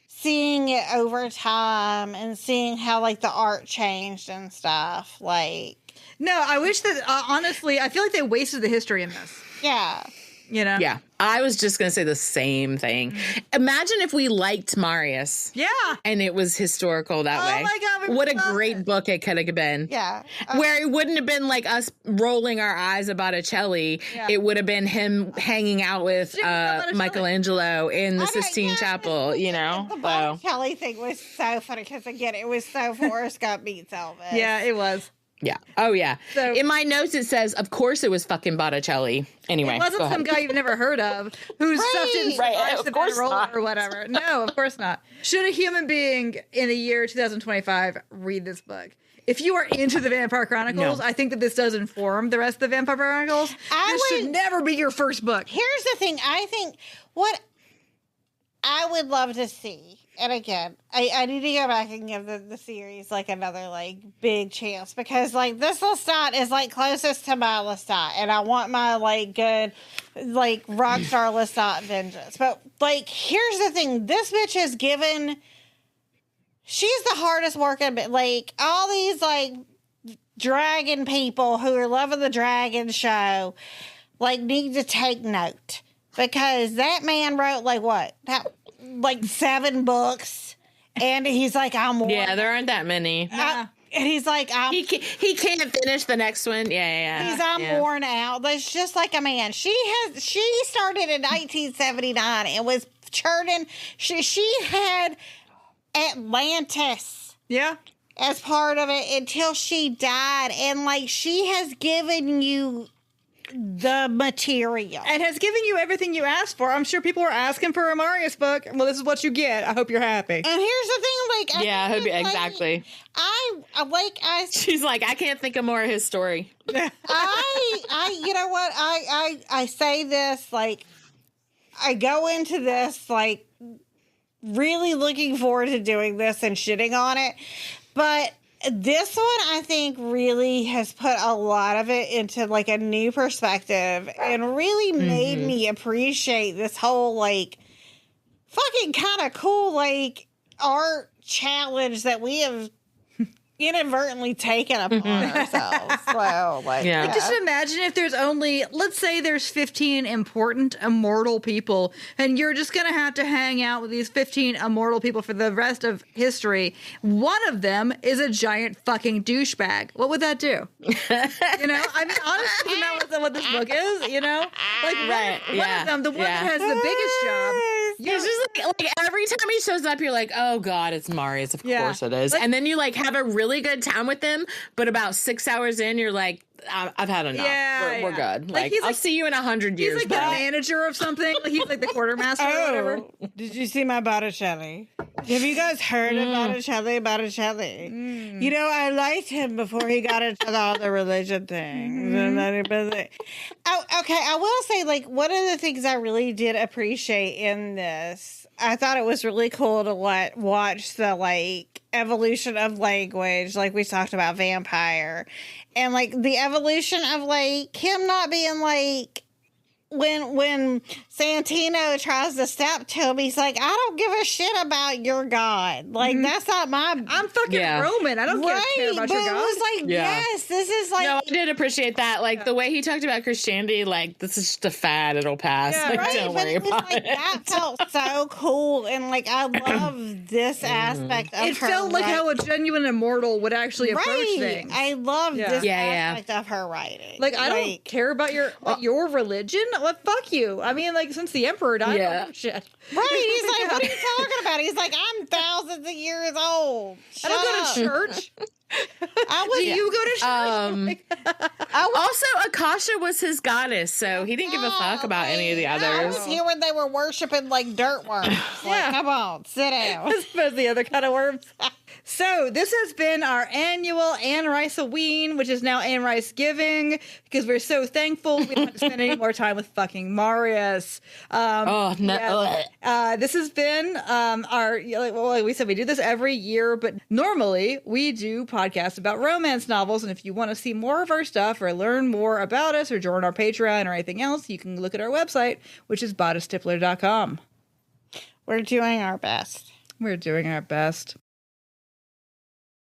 seeing it over time and seeing how like the art changed and stuff. Like, no, I wish that honestly, I feel like they wasted the history in this. Yeah. You know? Yeah. I was just going to say the same thing. Imagine if we liked Marius. Yeah. And it was historical that way. Oh my God. We What a would love great it. book it could have been. Yeah. Where it wouldn't have been like us rolling our eyes at Botticelli. Yeah. It would have been him hanging out with Botticelli. Michelangelo in the Okay, Sistine yeah, Chapel, you know? The So, Botticelli thing was so funny because, again, it was so Forrest Gump meets Elvis. Yeah, it was. yeah. Oh, yeah. So- in my notes, it says, of course it was fucking Botticelli. Anyway, It wasn't go some ahead. guy you've never heard of whose stuff didn't Right, survive of the course roll not. or whatever. No, of course not. Should a human being in the year 2025 read this book? If you are into the Vampire Chronicles, No. I think that this does inform the rest of the Vampire Chronicles. This should never be your first book. Here's the thing. I think what I would love to see, and again, I need to go back and give the series like another like big chance because like this Lestat is like closest to my Lestat, and I want my like good like rockstar Lestat vengeance. But like here's the thing, this bitch has given. She's the hardest working, but like all these like dragon people who are loving the dragon show, like need to take note because that man wrote like what, like 7 books, and he's like I'm Yeah, there aren't that many. and he's like He can't finish the next one. Yeah. I'm worn out. That's just like a man. She started in 1979 and was churning. She had Atlantis Yeah. as part of it until she died, and like she has given you the material. And has given you everything you asked for. I'm sure people are asking for a Marius book. Well, this is what you get. I hope you're happy. And here's the thing, like, Yeah, I hope like, exactly. I She's like, I can't think of more of his story. you know what? I say this, like, I go into this, like, really looking forward to doing this and shitting on it. But this one, I think, really has put a lot of it into, like, a new perspective and really made me appreciate this whole, like, fucking kind of cool, like, art challenge that we have inadvertently taken upon ourselves. So, like, Yeah. Like, just imagine if there's only, let's say there's 15 important immortal people, and you're just going to hang out with these 15 immortal people for the rest of history. One of them is a giant fucking douchebag. What would that do? You know? I mean, honestly, isn't that what this book is? You know? Like, one of them, the one that has the biggest job. It's just like every time he shows up, you're like, oh God, it's Marius. Of Yeah. course it is. Like- and then you like have a really good time with him, but about 6 hours in, you're like, I've had enough. Yeah, We're yeah. good. Like, Like, he's I'll like- see you in 100 He's years. like the bro. manager of something. Like, he's like the quartermaster or whatever. did you see my Botticelli? Have you guys heard of Botticelli? You know, I liked him before he got into all the religion things. Oh, okay. I will say, like, one of the things I really did appreciate in this, I thought it was really cool to watch the, like, evolution of language, like we talked about vampire, and, like, the evolution of, like, him not being, like, when Santino tries to step to him, he's like, I don't give a shit about your God. Like, that's not my... I'm fucking Yeah. Roman. I don't care about but your it God. was like, Yeah. yes, this is like... No, I did appreciate that. Like the way he talked about Christianity, like this is just a fad. It'll pass. Yeah, like, right, don't but worry it was about like it. that felt so cool, and like I love this aspect of It her. felt like how a genuine immortal would actually approach right. things. I love Yeah. this Yeah, aspect of her writing. Like, I don't care about your religion. What? Fuck you. I mean, like, since the emperor died, Yeah. I don't give a shit. Right? He's like, what are you talking about? He's like, I'm thousands of years old. I don't go to church. Do you go to church? Also, Akasha was his goddess, so he didn't give a fuck about any of the I others. was here when they were worshiping like dirt worms. Like, Yeah. come on, sit down. I suppose the other kind of worms. So this has been our annual Anne Rice-a-ween, which is now Anne Rice Giving, because we're so thankful we don't have to spend any more time with fucking Marius. Oh, no. Yeah. This has been like we said, we do this every year, but normally we do podcasts about romance novels. And if you want to see more of our stuff or learn more about us or join our Patreon or anything else, you can look at our website, which is bodistipler.com. We're doing our best. We're doing our best.